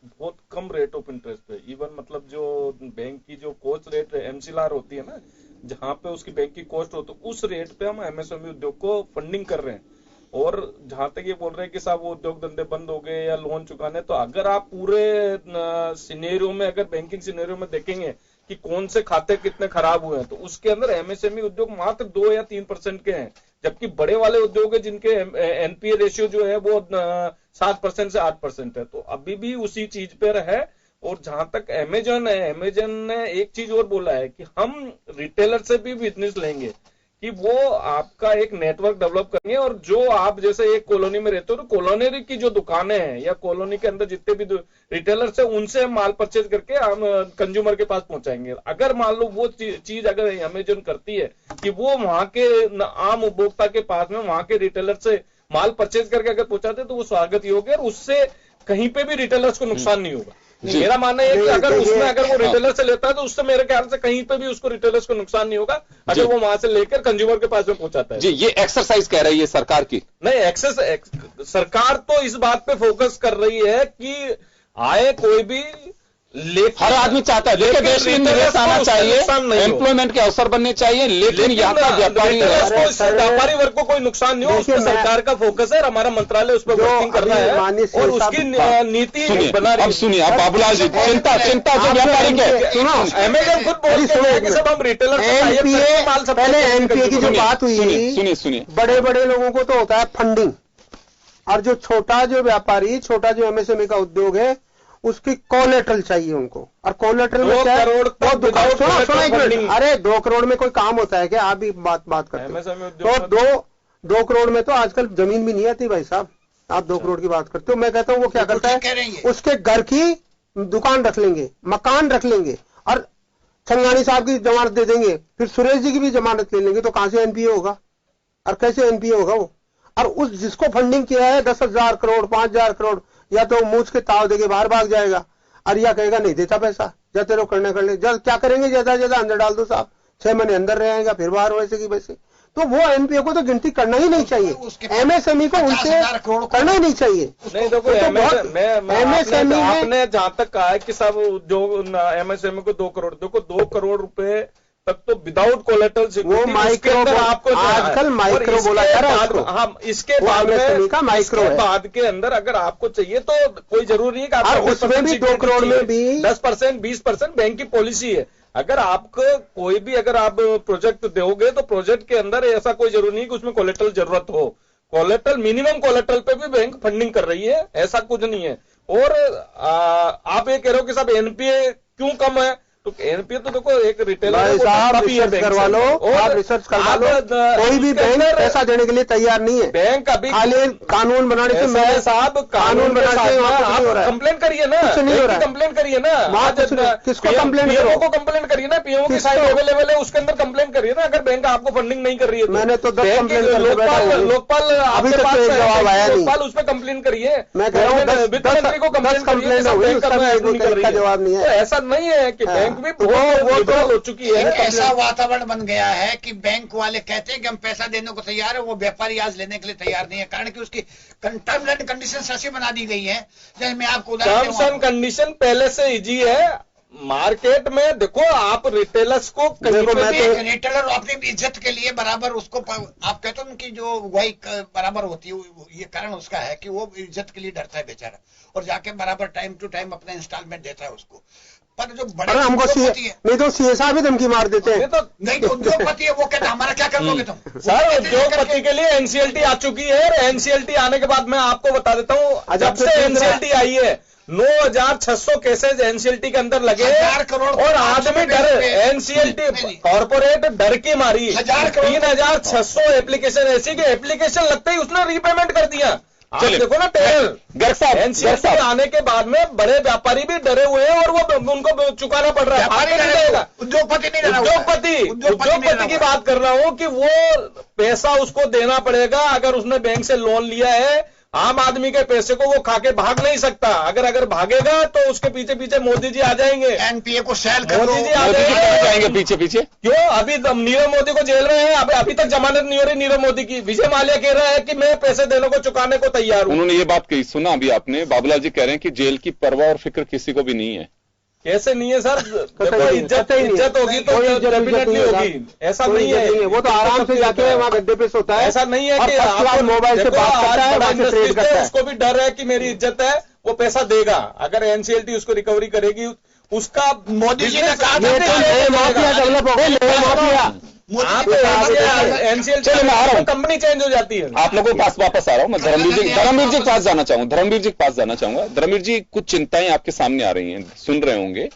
बहुत कम रेट ऑफ इंटरेस्ट पे, इवन मतलब जो बैंक की जो कॉस्ट रेट एमसीएलआर होती है ना, जहां पे उसकी बैंक की कॉस्ट हो, तो उस रेट पे हम एमएसएमई उद्योग को फंडिंग कर रहे हैं। और जहां तक ये बोल रहे हैं कि साहब वो उद्योग धंधे बंद हो गए या लोन चुकाने, तो अगर आप पूरे सिनेरियो में, अगर बैंकिंग सिनेरियो में देखेंगे कि कौन से खाते कितने खराब हुए हैं, तो उसके अंदर एमएसएमई उद्योग मात्र 2 या 3% के हैं, जबकि बड़े वाले उद्योग है जिनके एनपीए रेशियो जो है वो 7% से 8% है। तो अभी भी उसी चीज पर है। और जहां तक अमेज़न है, अमेज़न ने एक चीज और बोला है कि हम रिटेलर से भी बिजनेस लेंगे, कि वो आपका एक नेटवर्क डेवलप करेंगे। और जो आप जैसे एक कॉलोनी में रहते हो तो कॉलोनी की जो दुकानें हैं या कॉलोनी के अंदर जितने भी रिटेलर्स हैं उनसे हम माल परचेज करके हम कंज्यूमर के पास पहुंचाएंगे। अगर मान लो वो चीज अगर अमेज़न करती है कि वो वहां के आम उपभोक्ता के पास में वहां के रिटेलर से माल परचेज करके अगर पहुंचाते तो वो स्वागत योग्य है और उससे कहीं पे भी रिटेलर्स को नुकसान नहीं होगा। मेरा मानना है कि अगर उसमें अगर वो रिटेलर से लेता है तो उससे मेरे ख्याल से कहीं पे भी उसको रिटेलर्स को नुकसान नहीं होगा अगर वो वहां से लेकर कंज्यूमर के पास में पहुंचाता है। जी, ये एक्सरसाइज कह रही है सरकार की। नहीं, सरकार तो इस बात पे फोकस कर रही है कि आए कोई भी, हर आदमी चाहता है देखिए देश में निवेश आना चाहिए, एम्प्लॉयमेंट के अवसर बनने चाहिए, लेकिन यहाँ का व्यापारी वर्ग को कोई नुकसान नहीं हो, उस पर सरकार का फोकस है। हमारा मंत्रालय उस पर वर्किंग कर रहा है और उसकी नीति बना रही है। अब सुनिए, अब बाबूलाल जी, चिंता जो व्यापारी के अमेज़न खुद बोलते हैं कि सब हम रिटेलर पहले एनपीए की जो बात हुई, सुनिए, बड़े बड़े लोगों को तो होता है फंडिंग, और जो छोटा जो व्यापारी, छोटा जो एमएसएमई का उद्योग है उसकी कोलेटरल चाहिए उनको। और कोलेटरल में क्या है? अरे 2 करोड़ में कोई काम होता है क्या? आप भी बात करते हैं तो 2 करोड़ में तो आजकल जमीन भी नहीं आती भाई साहब। आप 2 करोड़ की बात करते हो। मैं कहता हूँ वो क्या करता है, उसके घर की दुकान रख लेंगे, मकान रख लेंगे और संघानी साहब की जमानत दे देंगे, फिर सुरेश जी की भी जमानत ले लेंगे, तो कहां से एनपीए होगा और कैसे एनपीए होगा वो? और उस जिसको फंडिंग किया है 10,000 करोड़ 5,000 करोड़, या तो मूछ के ताव देके बाहर भाग जाएगा और या कहेगा नहीं देता पैसा, जाते रहो करने कर ले। क्या करेंगे, ज्यादा अंदर डाल दो साहब, 6 महीने अंदर रहेगा, फिर बाहर वैसे की वैसे। तो वो एनपीए को तो गिनती करना ही नहीं चाहिए, एमएसएमई को उनसे करना ही नहीं चाहिए। नहीं देखो, एमएसएमई आपने जहां तक कहा है कि सब जो एमएसएमई को 2 करोड़, देखो 2 करोड़ रुपए तक तो विदाउट कोलेटरल सिक्योरिटी, वो माइक्रो आपको आजकल माइक्रो बोला जा रहा है। हाँ, इसके बाद में माइक्रो बाद के अंदर अगर आपको चाहिए तो कोई जरूरी नहीं कि आप उसमें भी 2 करोड़ में भी 10% 20% बैंक की पॉलिसी है। अगर आपको कोई भी अगर आप प्रोजेक्ट दोगे तो प्रोजेक्ट के अंदर ऐसा कोई जरूरी नहीं कि उसमें कोलेटरल जरूरत हो। कोलेटरल, मिनिमम कोलेटरल पे भी बैंक फंडिंग कर रही है, ऐसा कुछ नहीं है। और आप ये कह रहे हो कि साहब एनपीए क्यों कम है, तो एनपीए तो देखो एक रिटेलर साहब रिसर्च करवा लो, आप रिसर्च करवा लो, कोई भी बैंक पैसा देने के लिए तैयार नहीं है। बैंक अभी खाली कानून बनाने से मैं साहब कानून बनाने से कंप्लेन करिए ना, कंप्लेन करिए ना, किसको कंप्लेन करो, को कंप्लेन करिए ना, पीएमओ की साइट अवेलेबल है उसके अंदर कंप्लेन करिए ना, अगर बैंक आपको फंडिंग नहीं कर रही है। मैंने तो 10 कंप्लेन लोकपाल अभी तक जवाब आया नहीं, लोकपाल उस पर कंप्लेन करिए। मैं कह रहा हूँ वित्त मंत्री को कंप्लेन का जवाब नहीं है। ऐसा नहीं है कि बैंक भी वो तो हो चुकी है। ऐसा वातावरण बन गया है कि बैंक वाले कहते हैं कि हम पैसा देने को तैयार है, वो व्यापारी आज लेने के लिए तैयार नहीं है, कारण कि उसकी टर्म्स एंड कंडीशन ऐसी बना दी गई है। जैसे मैं आपको टर्म्स एंड कंडीशन पहले से इजी है मार्केट में। देखो आप रिटेलर्स को रिटेलर अपनी इज्जत के लिए बराबर उसको आप कहते हो कि जो वही बराबर होती है, ये कारण उसका है कि वो इज्जत के लिए डरता है बेचारा, और जाके बराबर टाइम टू टाइम अपना इंस्टॉलमेंट देता है उसको। पर जो बड़े हमको नहीं तो सीए साहब भी धमकी मार देते हैं। नहीं तो उद्योगपति है, वो कहते हैं हमारा क्या कर लोगे तुम। सर उद्योगपति के लिए एनसीएलटी आ चुकी है, और एनसीएलटी आने के बाद मैं आपको बता देता हूँ, जब से एनसीएलटी आई है 9,600 केसेज एनसीएलटी के अंदर लगे, और आदमी डर एनसीएलटी कॉर्पोरेट डर की मारी 3,600 एप्लीकेशन ऐसी कि एप्लीकेशन लगते ही उसने रीपेमेंट कर दिया। चलिए देखो ना गर्ग साहब, एनसीएलटी आने के बाद में बड़े व्यापारी भी डरे हुए हैं और वो उनको चुकाना पड़ रहा है। उद्योगपति की बात कर रहा हूं कि वो पैसा उसको देना पड़ेगा। अगर उसने बैंक से लोन लिया है, आम आदमी के पैसे को वो खाके भाग नहीं सकता। अगर भागेगा तो उसके पीछे पीछे मोदी जी आ जाएंगे, एनपीए को सेल कर मोदी जी आ जाएंगे पीछे पीछे। क्यों अभी नीरव मोदी को जेल में है, अभी तक जमानत नहीं हो रही नीरव मोदी की। विजय माल्या कह रहा है कि मैं पैसे देने को चुकाने को तैयार हूं। उन्होंने ये बात कही, सुना अभी आपने, बाबूलाल जी कह रहे हैं कि जेल की परवाह और फिक्र किसी को भी नहीं है। कैसे नहीं है सर, देखो इज्जत होगी तो डेफिनेटली होगी, ऐसा नहीं है। वो तो आराम से जाके वहाँ गड्ढे पे सोता है, ऐसा नहीं है कि मोबाइल से बात करता है, उसको भी डर है कि मेरी इज्जत है, वो पैसा देगा। अगर एनसीएलटी उसको रिकवरी करेगी, उसका मोदी जी ने कहा डेवलप होगा, एनसीएलटी कंपनी चेंज हो जाती है। आप लोगों के पास वापस आ रहा हूं मैं, धर्मवीर जी के पास जाना चाहूंगा। धर्मवीर जी, कुछ चिंताएं आपके सामने आ रही हैं, सुन रहे होंगे।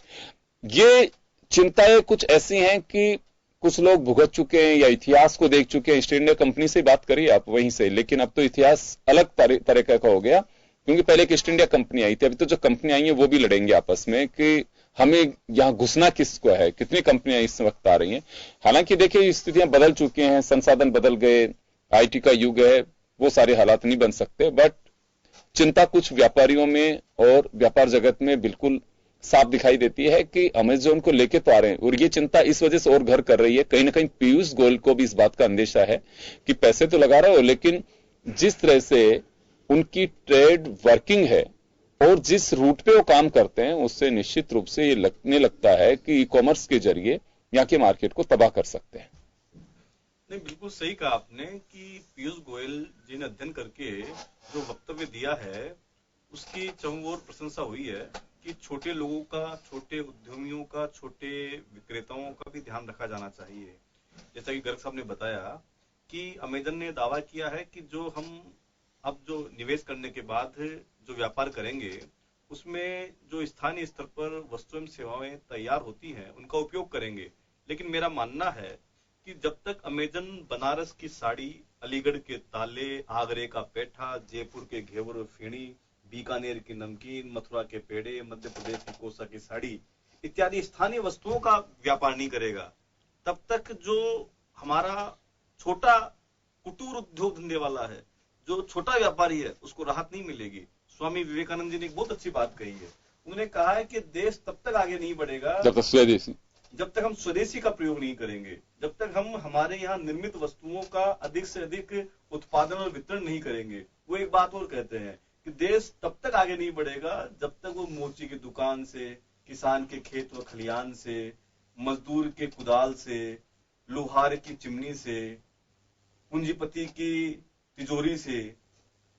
ये चिंताएं कुछ ऐसी हैं कि कुछ लोग भुगत चुके हैं या इतिहास को देख चुके हैं। ईस्ट इंडिया कंपनी से बात करिए आप वहीं से, लेकिन अब तो इतिहास अलग तरीके का हो गया, क्योंकि पहले एक ईस्ट इंडिया कंपनी आई थी। अभी तो जो कंपनी आई है वो भी लड़ेंगे आपस में कि हमें यहां घुसना किसको है। कितनी कंपनियां इस वक्त आ रही हैं। हालांकि देखिए स्थितियां बदल चुकी हैं, संसाधन बदल गए, आईटी का युग है, वो सारे हालात नहीं बन सकते। बट चिंता कुछ व्यापारियों में और व्यापार जगत में बिल्कुल साफ दिखाई देती है कि अमेज़न को लेके तो आ रहे हैं, और ये चिंता इस वजह से और घर कर रही है। कहीं ना कहीं पीयूष गोयल को भी इस बात का अंदेशा है कि पैसे तो लगा रहे हो, लेकिन जिस तरह से उनकी ट्रेड वर्किंग है और जिस रूट पे वो काम करते हैं, उससे निश्चित रूप से ये लगने लगता है कि ई कॉमर्स के जरिए यहाँ के मार्केट को तबाह कर सकते हैं। नहीं, बिल्कुल सही कहा आपने कि पीयूष गोयल जी ने अध्ययन करके जो वक्तव्य दिया है उसकी चहुओर प्रशंसा हुई है कि छोटे लोगों का, छोटे उद्यमियों का, छोटे विक्रेताओं का भी ध्यान रखा जाना चाहिए। जैसा कि गर्ग साहब ने बताया कि अमेजन ने दावा किया है कि जो हम अब जो निवेश करने के बाद जो व्यापार करेंगे उसमें जो स्थानीय स्तर पर वस्तु एवं सेवाएं तैयार होती हैं उनका उपयोग करेंगे। लेकिन मेरा मानना है कि जब तक अमेजन बनारस की साड़ी, अलीगढ़ के ताले, आगरे का पेठा, जयपुर के घेवर फेणी, बीकानेर की नमकीन, मथुरा के पेड़े, मध्य प्रदेश की कोसा की साड़ी इत्यादि स्थानीय वस्तुओं का व्यापार नहीं करेगा, तब तक जो हमारा छोटा कुटीर उद्योग धंधे वाला है, जो छोटा व्यापारी है, उसको राहत नहीं मिलेगी। स्वामी विवेकानंद जी ने एक बहुत अच्छी बात कही है। उन्होंने कहा है कि देश तब तक आगे नहीं बढ़ेगा जब तक हम स्वदेशी का प्रयोग नहीं करेंगे, जब तक हम हमारे यहाँ निर्मित वस्तुओं का अधिक से अधिक उत्पादन और वितरण नहीं करेंगे। वो एक बात और कहते हैं कि देश तब तक आगे नहीं बढ़ेगा जब तक वो मोची की दुकान से, किसान के खेत व खलियान से, मजदूर के कुदाल से, लोहार की चिमनी से, पूंजीपति की तिजोरी से,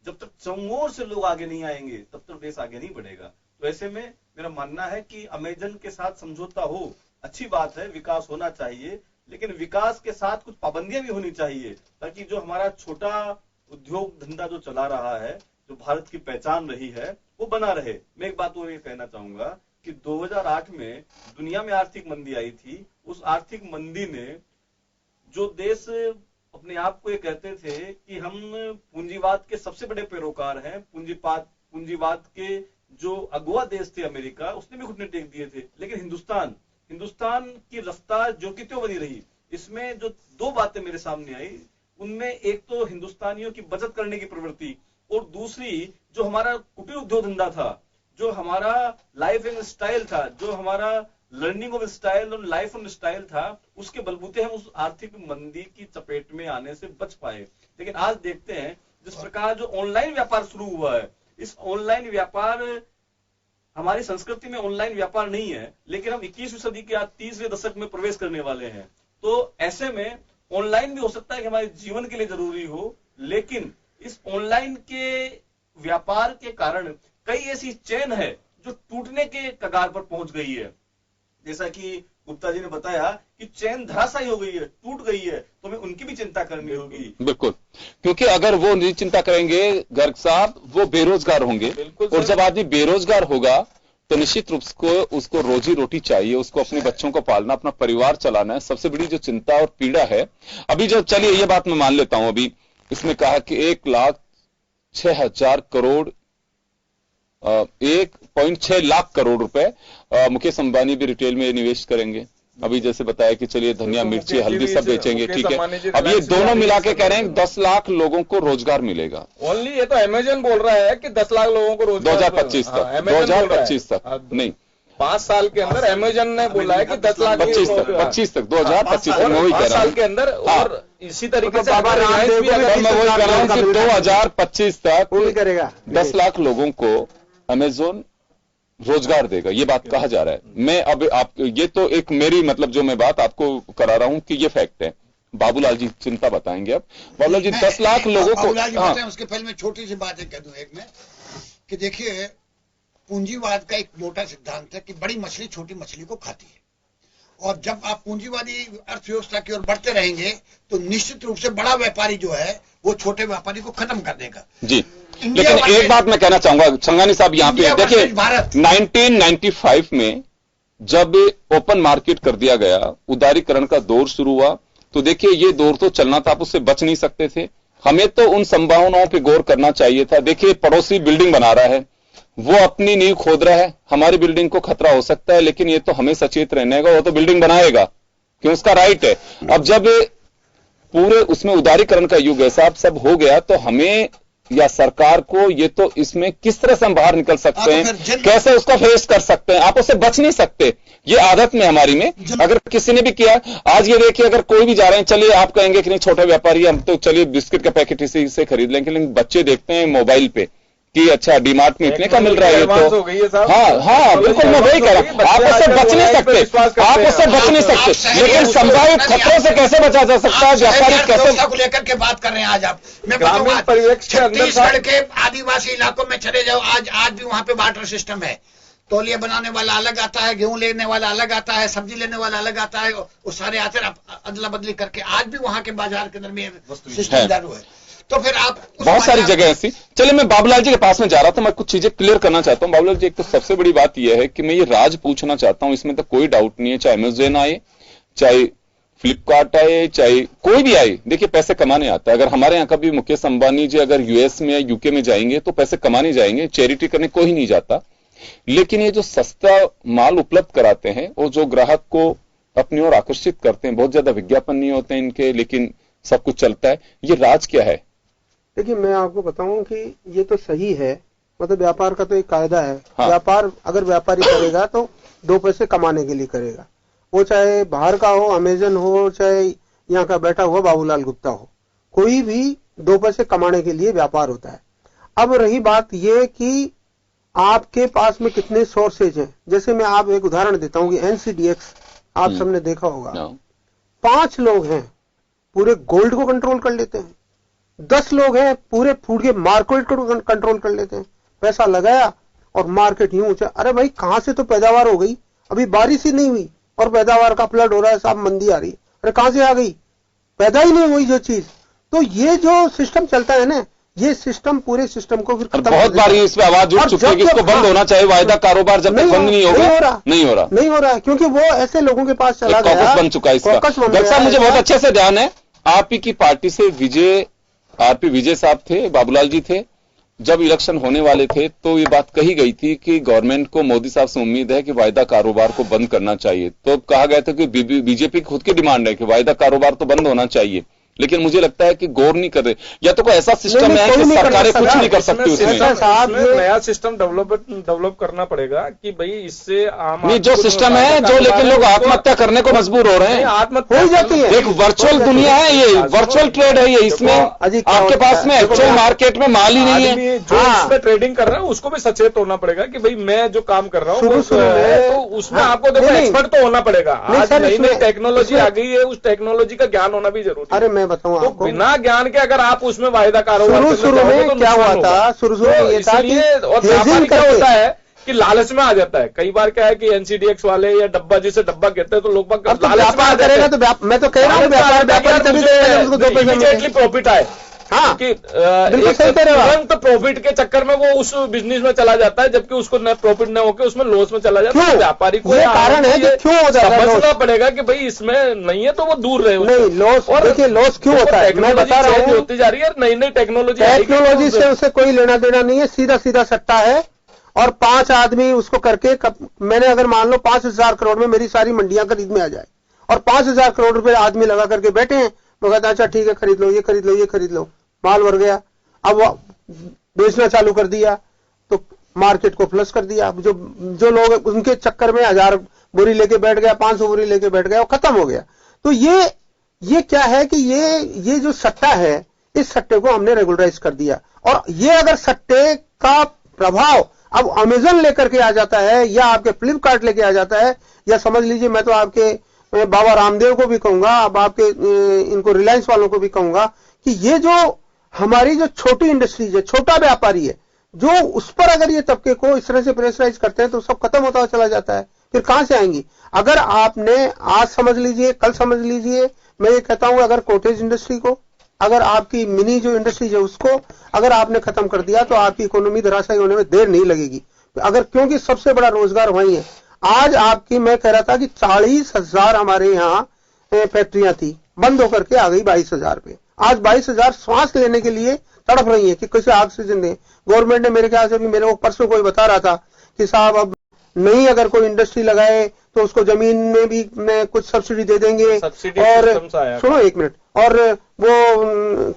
जब तक चौंगोर से लोग आगे नहीं आएंगे तब तक देश आगे नहीं बढ़ेगा। तो ऐसे में मेरा मानना है कि अमेजन के साथ समझौता हो, अच्छी बात है, विकास होना चाहिए, लेकिन विकास के साथ कुछ पाबंदियां भी होनी चाहिए, ताकि जो हमारा छोटा उद्योग धंधा जो चला रहा है, जो भारत की पहचान रही है, वो बना रहे। मैं एक बात और ये कहना चाहूंगा कि 2008 में दुनिया में आर्थिक मंदी आई थी। उस आर्थिक मंदी ने जो देश अपने आप को ये कहते थे कि हम पूंजीवाद के सबसे बड़े पैरोकार हैं, पूंजीवाद के जो अगुआ देश थे अमेरिका, उसने भी घुटने टेक दिए थे, लेकिन हिंदुस्तान की रफ्तार जो की त्यों बनी रही। इसमें जो दो बातें मेरे सामने आई, उनमें एक तो हिंदुस्तानियों की बचत करने की प्रवृत्ति, और दूसरी जो हमारा कुटीर उद्योग धंधा था, जो हमारा लाइफ एंड स्टाइल था, जो हमारा लर्निंग ऑफ स्टाइल और लाइफ एंड स्टाइल था, उसके बलबूते हम उस आर्थिक मंदी की चपेट में आने से बच पाए। लेकिन आज देखते हैं जिस प्रकार जो ऑनलाइन व्यापार शुरू हुआ है, इस ऑनलाइन व्यापार, हमारी संस्कृति में ऑनलाइन व्यापार नहीं है, लेकिन हम 21वीं सदी के आज 30वें दशक में प्रवेश करने वाले हैं। तो ऐसे में ऑनलाइन भी हो सकता है कि हमारे जीवन के लिए जरूरी हो, लेकिन इस ऑनलाइन के व्यापार के कारण कई ऐसी चेन है जो टूटने के कगार पर पहुंच गई है। जैसा कि गुप्ता जी ने बताया कि चेन धराशायी हो गई है, टूट गई है, तो हमें उनकी भी चिंता करनी होगी। बिल्कुल, क्योंकि अगर वो नहीं चिंता करेंगे गर्ग साहब, वो बेरोजगार होंगे, और जब आदमी बेरोजगार होगा तो निश्चित रूप से उसको रोजी रोटी चाहिए, उसको अपने बच्चों को पालना, अपना परिवार चलाना है। सबसे बड़ी जो चिंता और पीड़ा है अभी जो, चलिए ये बात मैं मान लेता हूं, अभी इसमें कहा कि 1,06,000 करोड़ 1.6 लाख करोड़ रुपए मुकेश अंबानी भी रिटेल में निवेश करेंगे। अभी जैसे बताया कि चलिए धनिया, मिर्ची, हल्दी सब बेचेंगे, ठीक है। अब ये दोनों मिला के कह रहे हैं 10 लाख लोगों को रोजगार मिलेगा। ओनली ये तो अमेजन बोल रहा है कि 10 लाख लोगों को रोजगार 2025 तक, 2025 तक नहीं, 5 साल के अंदर अमेजन ने बोला है कि 10 लाख 25 तक 2025 तक मैं वही कह रहा हूं, 5 साल के अंदर। और इसी तरीके से मैं वही कह रहा हूं कि 2025 तक करेगा 10 लाख लोगों को अमेजोन रोजगार देगा, ये बात कहा जा रहा है। मैं अब आप, ये तो एक मेरी मतलब जो मैं बात आपको करा रहा हूं कि ये फैक्ट है। बाबूलाल जी चिंता बताएंगे अब। बाबूलाल जी 10 लाख लोगों को, हाँ, उसके पहले मैं छोटी सी बात कह दूं एक में कि देखिए, पूंजीवाद का एक मोटा सिद्धांत है कि बड़ी मछली छोटी मछली को खाती है, और जब आप पूंजीवादी अर्थव्यवस्था की ओर बढ़ते रहेंगे तो निश्चित रूप से बड़ा व्यापारी जो है वो छोटे व्यापारी को खत्म कर देगा जी। लेकिन एक बात मैं कहना चाहूंगा संगानी साहब, यहाँ पे देखिए 1995 में जब ओपन मार्केट कर दिया गया, उदारीकरण का दौर शुरू हुआ, तो देखिए ये दौर तो चलना था, आप उससे बच नहीं सकते थे। हमें तो उन संभावनाओं पे गौर करना चाहिए था। देखिए पड़ोसी बिल्डिंग बना रहा है, वो अपनी नींव खोद रहा है, हमारी बिल्डिंग को खतरा हो सकता है, लेकिन ये तो हमें सचेत रहने का, वो तो बिल्डिंग बनाएगा कि उसका राइट है। अब जब पूरे उसमें उदारीकरण का युग है साहब, सब हो गया, तो हमें या सरकार को ये तो इसमें किस तरह से हम बाहर निकल सकते हैं, कैसे उसको फेस कर सकते हैं। आप उससे बच नहीं सकते, ये आदत में हमारी में। अगर किसी ने भी किया, आज ये देखिए अगर कोई भी जा रहे हैं, चलिए आप कहेंगे कि नहीं छोटे व्यापारी हम तो चलिए बिस्किट का पैकेट इसी से खरीद लेंगे, लेकिन बच्चे देखते हैं मोबाइल पे कि अच्छा डीमार्ट में इतने का मिल रहा है, ये तो हाँ बिल्कुल, मैं वही कह रहा हूं। आप उससे बच नहीं सकते, आप उससे बच नहीं सकते, लेकिन संभावित खतरों से कैसे बचा जा सकता है, व्यापारी कैसे को लेकर के बात कर रहे हैं आज आप। मैं बताऊंगा, छत्तीसगढ़ के आदिवासी इलाकों में चले जाओ, आज भी वहां पे बार्टर सिस्टम है। तौलिया बनाने वाला अलग आता है, गेहूं लेने वाला अलग आता है, सब्जी लेने वाला अलग आता है, वो सारे आते हैं अदला बदली करके। आज भी वहां के बाजार के अंदर में सिस्टम चालू है। तो फिर आप बहुत सारी जगह ऐसी। चलिए मैं बाबूलाल जी के पास में जा रहा था, मैं कुछ चीजें क्लियर करना चाहता हूं। बाबूलाल जी, एक तो सबसे बड़ी बात यह है कि मैं ये राज पूछना चाहता हूं, इसमें तो कोई डाउट नहीं है, चाहे अमेजोन आए, चाहे फ्लिपकार्ट आए, चाहे कोई भी आए, देखिए पैसे कमाने आता है। अगर हमारे यहाँ कभी मुकेश अंबानी जी अगर यूएस में या यूके में जाएंगे तो पैसे कमाने जाएंगे, चैरिटी करने कोई नहीं जाता। लेकिन ये जो सस्ता माल उपलब्ध कराते हैं वो जो ग्राहक को अपनी ओर आकर्षित करते हैं, बहुत ज्यादा विज्ञापन नहीं होते इनके, लेकिन सब कुछ चलता है, ये राज क्या है? देखिए मैं आपको बताऊं कि ये तो सही है, मतलब व्यापार का तो एक कायदा है। हाँ। व्यापार अगर व्यापारी करेगा तो 2 पैसे कमाने के लिए करेगा, वो चाहे बाहर का हो, अमेजन हो, चाहे यहाँ का बैठा हुआ बाबूलाल गुप्ता हो, कोई भी 2 पैसे कमाने के लिए व्यापार होता है। अब रही बात ये कि आपके पास में कितने सोर्सेज हैं। जैसे मैं आप एक उदाहरण देता हूं कि एनसीडीएक्स आप सबने देखा होगा, 5 लोग हैं पूरे गोल्ड को कंट्रोल कर लेते हैं, 10 लोग हैं पूरे फूड के मार्केट को कंट्रोल कर लेते हैं। पैसा लगाया और मार्केट यूं ऊंचा, अरे भाई कहां से तो पैदावार हो गई, अभी बारिश ही नहीं हुई और पैदावार का फ्लड हो रहा है, साहब मंदी आ रही, अरे कहां से आ गई, पैदा ही नहीं हुई जो चीज। तो ये जो सिस्टम चलता है ना, ये सिस्टम पूरे सिस्टम को फिर बहुत बार इस पे आवाज उठ चुकी है कि इसको बंद होना चाहिए, वायदा कारोबार जब तक बंद नहीं होगा नहीं हो रहा, क्योंकि वो ऐसे लोगों के पास चला गया, कॉकस बन चुका है इसका। डॉक्टर साहब मुझे बहुत अच्छे से ध्यान है, आप ही की पार्टी से आरपी विजय साहब थे, बाबूलाल जी थे, जब इलेक्शन होने वाले थे तो ये बात कही गई थी कि गवर्नमेंट को मोदी साहब से उम्मीद है कि वायदा कारोबार को बंद करना चाहिए। तो कहा गया था कि बीजेपी खुद की डिमांड है कि वायदा कारोबार तो बंद होना चाहिए, लेकिन मुझे लगता है कि गौर नहीं कर रहे, या तो कोई ऐसा सिस्टम है कि सरकारें कुछ नहीं कर सकती उसमें। नया सिस्टम डेवलप करना पड़ेगा कि भाई इससे आम नहीं, जो सिस्टम है जो, लेकिन लोग आत्महत्या करने को मजबूर हो रहे हैं, आत्महत्या हो जाती है। एक वर्चुअल दुनिया है ये, वर्चुअल ट्रेड है ये, इसमें आपके पास में एक्चुअल मार्केट में माल ही नहीं है। जो इसमें ट्रेडिंग कर रहा है उसको भी सचेत होना पड़ेगा कि भाई मैं जो काम कर रहा हूँ तो उसमें आपको देखो एक्सपर्ट तो होना पड़ेगा। आज नई नई टेक्नोलॉजी आ गई है, उस टेक्नोलॉजी का ज्ञान होना भी जरूरी है। अरे मैं बताऊं तो आपको, बिना ज्ञान के अगर आप उसमें वायदा कारोबार शुरू में क्या हुआ था, शुरू में ये था कि और व्यापारी क्या होता है कि लालच में आ जाता है। कई बार क्या है कि एनसीडीएक्स वाले या डब्बा जिसे डब्बा कहते हैं तो लोग लालच में करेगा तो मैं तो कह रहा हूँ इमीडिएटली प्रॉफिट आए। हाँ कि तुरंत प्रॉफिट के चक्कर में वो उस बिजनेस में चला जाता है, जबकि उसको न प्रॉफिट न होकर उसमें लॉस में चला जाता है। व्यापारी को कारण है कि क्यों हो जाता है, समझना पड़ेगा कि भाई इसमें नहीं है तो वो दूर रहे। नहीं लॉस, और देखिए लॉस क्यों होता है, मैं बता रहा हूँ, होती जा रही है, नई नई टेक्नोलॉजी से उसे कोई लेना देना नहीं है, सीधा सीधा सट्टा है। और 5 आदमी उसको करके मैंने अगर मान लो 5,000 करोड़ में मेरी सारी मंडियां खरीद में आ जाए और 5,000 करोड़ रुपए आदमी लगा करके बैठे हैं, वो कहता अच्छा ठीक है खरीद लो, ये खरीद लो, ये खरीद लो, माल भर गया। अब वो बेचना चालू कर दिया तो मार्केट को प्लस कर दिया। जो लोग उनके चक्कर में 1000 बोरी लेके बैठ गया, 500 बोरी लेके बैठ गया, वो खत्म हो गया। तो ये क्या है कि ये जो सट्टा है, इस सट्टे को हमने रेगुलराइज कर दिया। और ये अगर सट्टे का प्रभाव अब अमेजन लेकर के आ जाता है या आपके फ्लिपकार्ट लेके आ जाता है, या समझ लीजिए मैं तो आपके बाबा रामदेव को भी कहूंगा, अब आपके इनको रिलायंस वालों को भी कहूंगा कि ये जो हमारी जो छोटी इंडस्ट्रीज है, छोटा व्यापारी है, जो उस पर अगर ये तबके को इस तरह से प्रेशराइज करते हैं तो सब खत्म होता चला जाता है। फिर कहां से आएंगी? अगर आपने आज समझ लीजिए, कल समझ लीजिए, मैं ये कहता हूं अगर कॉटेज इंडस्ट्री को, अगर आपकी मिनी जो इंडस्ट्रीज है उसको अगर आपने खत्म कर दिया तो आपकी इकोनॉमी धराशायी होने में देर नहीं लगेगी। अगर क्योंकि सबसे बड़ा रोजगार वही है। आज आपकी मैं कह रहा था कि 40,000 हमारे यहाँ फैक्ट्रियां थी, बंद होकर के आ गई 22,000 पे। आज 22,000 श्वास लेने के लिए तड़प रही है कि कैसे ऑक्सीजन दें। गवर्नमेंट ने मेरे ख्याल से भी, मेरे को परसों कोई बता रहा था कि साहब अब नहीं अगर कोई इंडस्ट्री लगाए तो उसको जमीन में भी कुछ सब्सिडी दे देंगे, और सुनो 1 मिनट, और वो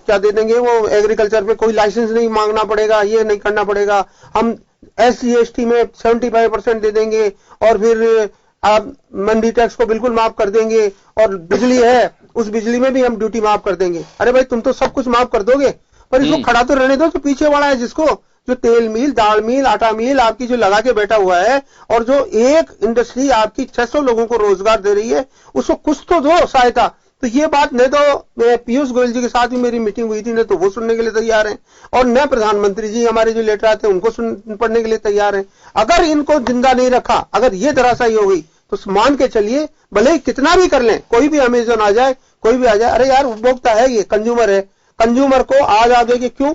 क्या दे देंगे, वो एग्रीकल्चर पे कोई लाइसेंस नहीं मांगना पड़ेगा, ये नहीं करना पड़ेगा, हम SGST में 75% दे देंगे, और फिर आप मंडी टैक्स को बिल्कुल माफ कर देंगे, और बिजली है उस बिजली में भी हम ड्यूटी माफ कर देंगे। अरे भाई तुम तो सब कुछ माफ कर दोगे, पर इसको खड़ा तो रहने दो जो पीछे वाला है, जिसको जो तेल मिल, दाल मिल, आटा मिल आपकी जो लगा के बैठा हुआ है, और जो एक इंडस्ट्री आपकी 600 लोगों को रोजगार दे रही है, उसको कुछ तो दो सहायता। तो ये बात न तो पीयूष गोयल जी के साथ भी मेरी मीटिंग हुई थी, न तो वो सुनने के लिए तैयार हैं, और न प्रधानमंत्री जी हमारे जो लेटर आते हैं उनको पढ़ने के लिए तैयार हैं। अगर इनको जिंदा नहीं रखा, अगर ये धराशायी हो गई तो मान के चलिए भले ही कितना भी कर लें, कोई भी अमेजन आ जाए, कोई भी आ जाए, अरे यार उपभोक्ता है, ये कंज्यूमर है, कंज्यूमर को आज आगे के क्यों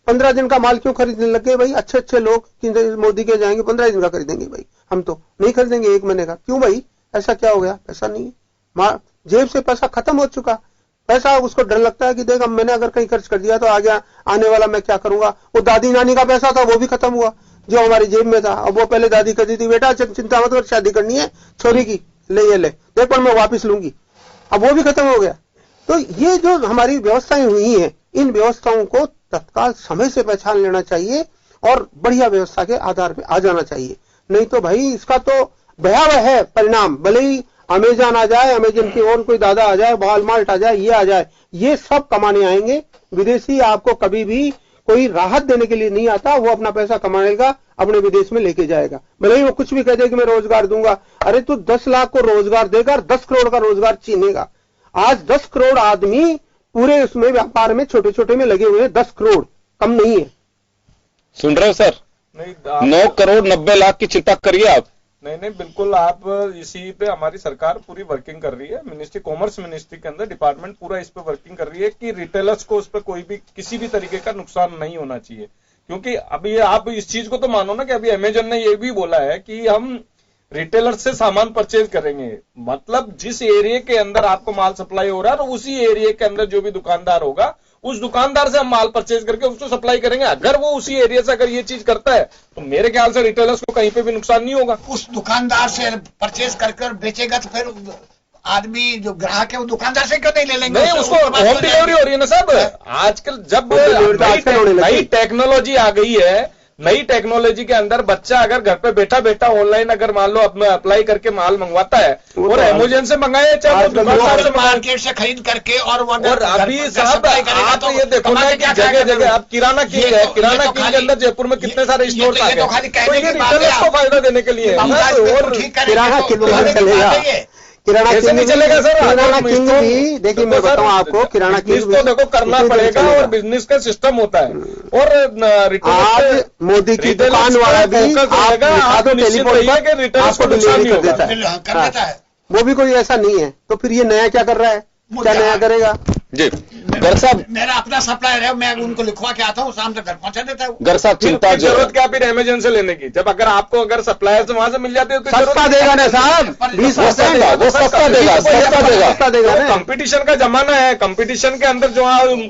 15 दिन का माल क्यों खरीदने लग गए भाई? अच्छे लोग मोदी के जाएंगे 15 दिन का खरीदेंगे भाई, हम तो नहीं खरीदेंगे 1 महीने का। क्यों भाई? ऐसा क्या हो गया? पैसा नहीं है, जेब से पैसा खत्म हो चुका। पैसा उसको डर लगता है कि देख अब मैंने अगर कहीं खर्च कर दिया तो आगे आने वाला मैं क्या करूंगा। वो दादी नानी का पैसा था वो भी खत्म हुआ। जो हमारी जेब में था। अब वो पहले दादी कहती थी बेटा चिंता मत कर, शादी करनी है छोरी की, ले ये ले, देख पर मैं वापिस लूंगी, अब वो भी खत्म हो गया। तो ये जो हमारी व्यवस्थाएं हुई हैं, इन व्यवस्थाओं को तत्काल समय से पहचान लेना चाहिए और बढ़िया व्यवस्था के आधार पे आ जाना चाहिए। नहीं तो भाई इसका तो भयावह है परिणाम। भले ही अमेजन आ जाए, अमेजन की और कोई दादा आ जाए, वॉलमार्ट आ जाए, ये आ जाए, ये सब कमाने आएंगे। विदेशी आपको कभी भी कोई राहत देने के लिए नहीं आता, वो अपना पैसा कमाएगा, अपने विदेश में लेके जाएगा। भले ही वो कुछ भी कह दे कि मैं रोजगार दूंगा, अरे तू 10 लाख को रोजगार देगा, 10 करोड़ का रोजगार छीनेगा। आज 10 करोड़ आदमी पूरे उसमें व्यापार में छोटे छोटे में लगे हुए हैं, 10 करोड़ कम नहीं है। सुन रहे हो सर? नहीं, 9 करोड़ 90 लाख की चिंता करिए आप। नहीं, बिल्कुल आप इसी पे हमारी सरकार पूरी वर्किंग कर रही है। मिनिस्ट्री, कॉमर्स मिनिस्ट्री के अंदर डिपार्टमेंट पूरा इस पे वर्किंग कर रही है कि रिटेलर्स को उस पर कोई भी किसी भी तरीके का नुकसान नहीं होना चाहिए। क्योंकि अभी आप इस चीज को तो मानो ना कि अभी अमेजन ने ये भी बोला है कि हम रिटेलर से सामान परचेज करेंगे, मतलब जिस एरिया के अंदर आपको माल सप्लाई हो रहा है, तो उसी एरिया के अंदर जो भी दुकानदार होगा उस दुकानदार से हम माल परचेज करके उसको सप्लाई करेंगे। अगर वो उसी एरिया से अगर ये चीज करता है तो मेरे ख्याल से रिटेलर्स को कहीं पे भी नुकसान नहीं होगा। उस दुकानदार से परचेज करके बेचेगा तो फिर आदमी जो ग्राहक है वो दुकानदार से क्यों नहीं ले लेंगे? नहीं, उसको होम डिलीवरी हो रही है ना साहब। आजकल जब नई टेक्नोलॉजी आ गई है, नई टेक्नोलॉजी के अंदर बच्चा अगर घर पे बैठा बैठा ऑनलाइन अगर मान लो अपना अप्लाई करके माल मंगवाता है और अमेजन से मंगाए चाहे दुकानदार से मार्केट से खरीद करके और अभी साहब आप तो ये देखो ना कि जगह जगह आप किराना किंग है, किराना किंग के अंदर जयपुर में कितने सारे स्टोर आ गए, तो ये रिटेलर्स को फायदा देने के लिए और किराना किंग किराना किंग चलेगा सर। किराना किंग भी देखिए मैं बताऊं आपको, किराना किंग तो देखो करना पड़ेगा और बिजनेस का सिस्टम होता है। और आज मोदी की दुकान वाला भी आप टेलीफोन पर आपको डिलीवरी कर देता है, वो भी कोई ऐसा नहीं है। तो फिर ये नया क्या कर रहा है, क्या नया करेगा? जी गर साहब, मेरा अपना सप्लायर है, मैं उनको लिखवा के आता हूँ, शाम तक घर पहुंचा देता हूँ। गर साहब चिंता जो जरूरत क्या फिर अमेजन से लेने की, जब अगर आपको अगर सप्लायर से वहां से मिल जाती है तो सस्ता देगा ना साहब, 20% वो सस्ता देगा। कंपटीशन का जमाना है, कंपटीशन के अंदर जो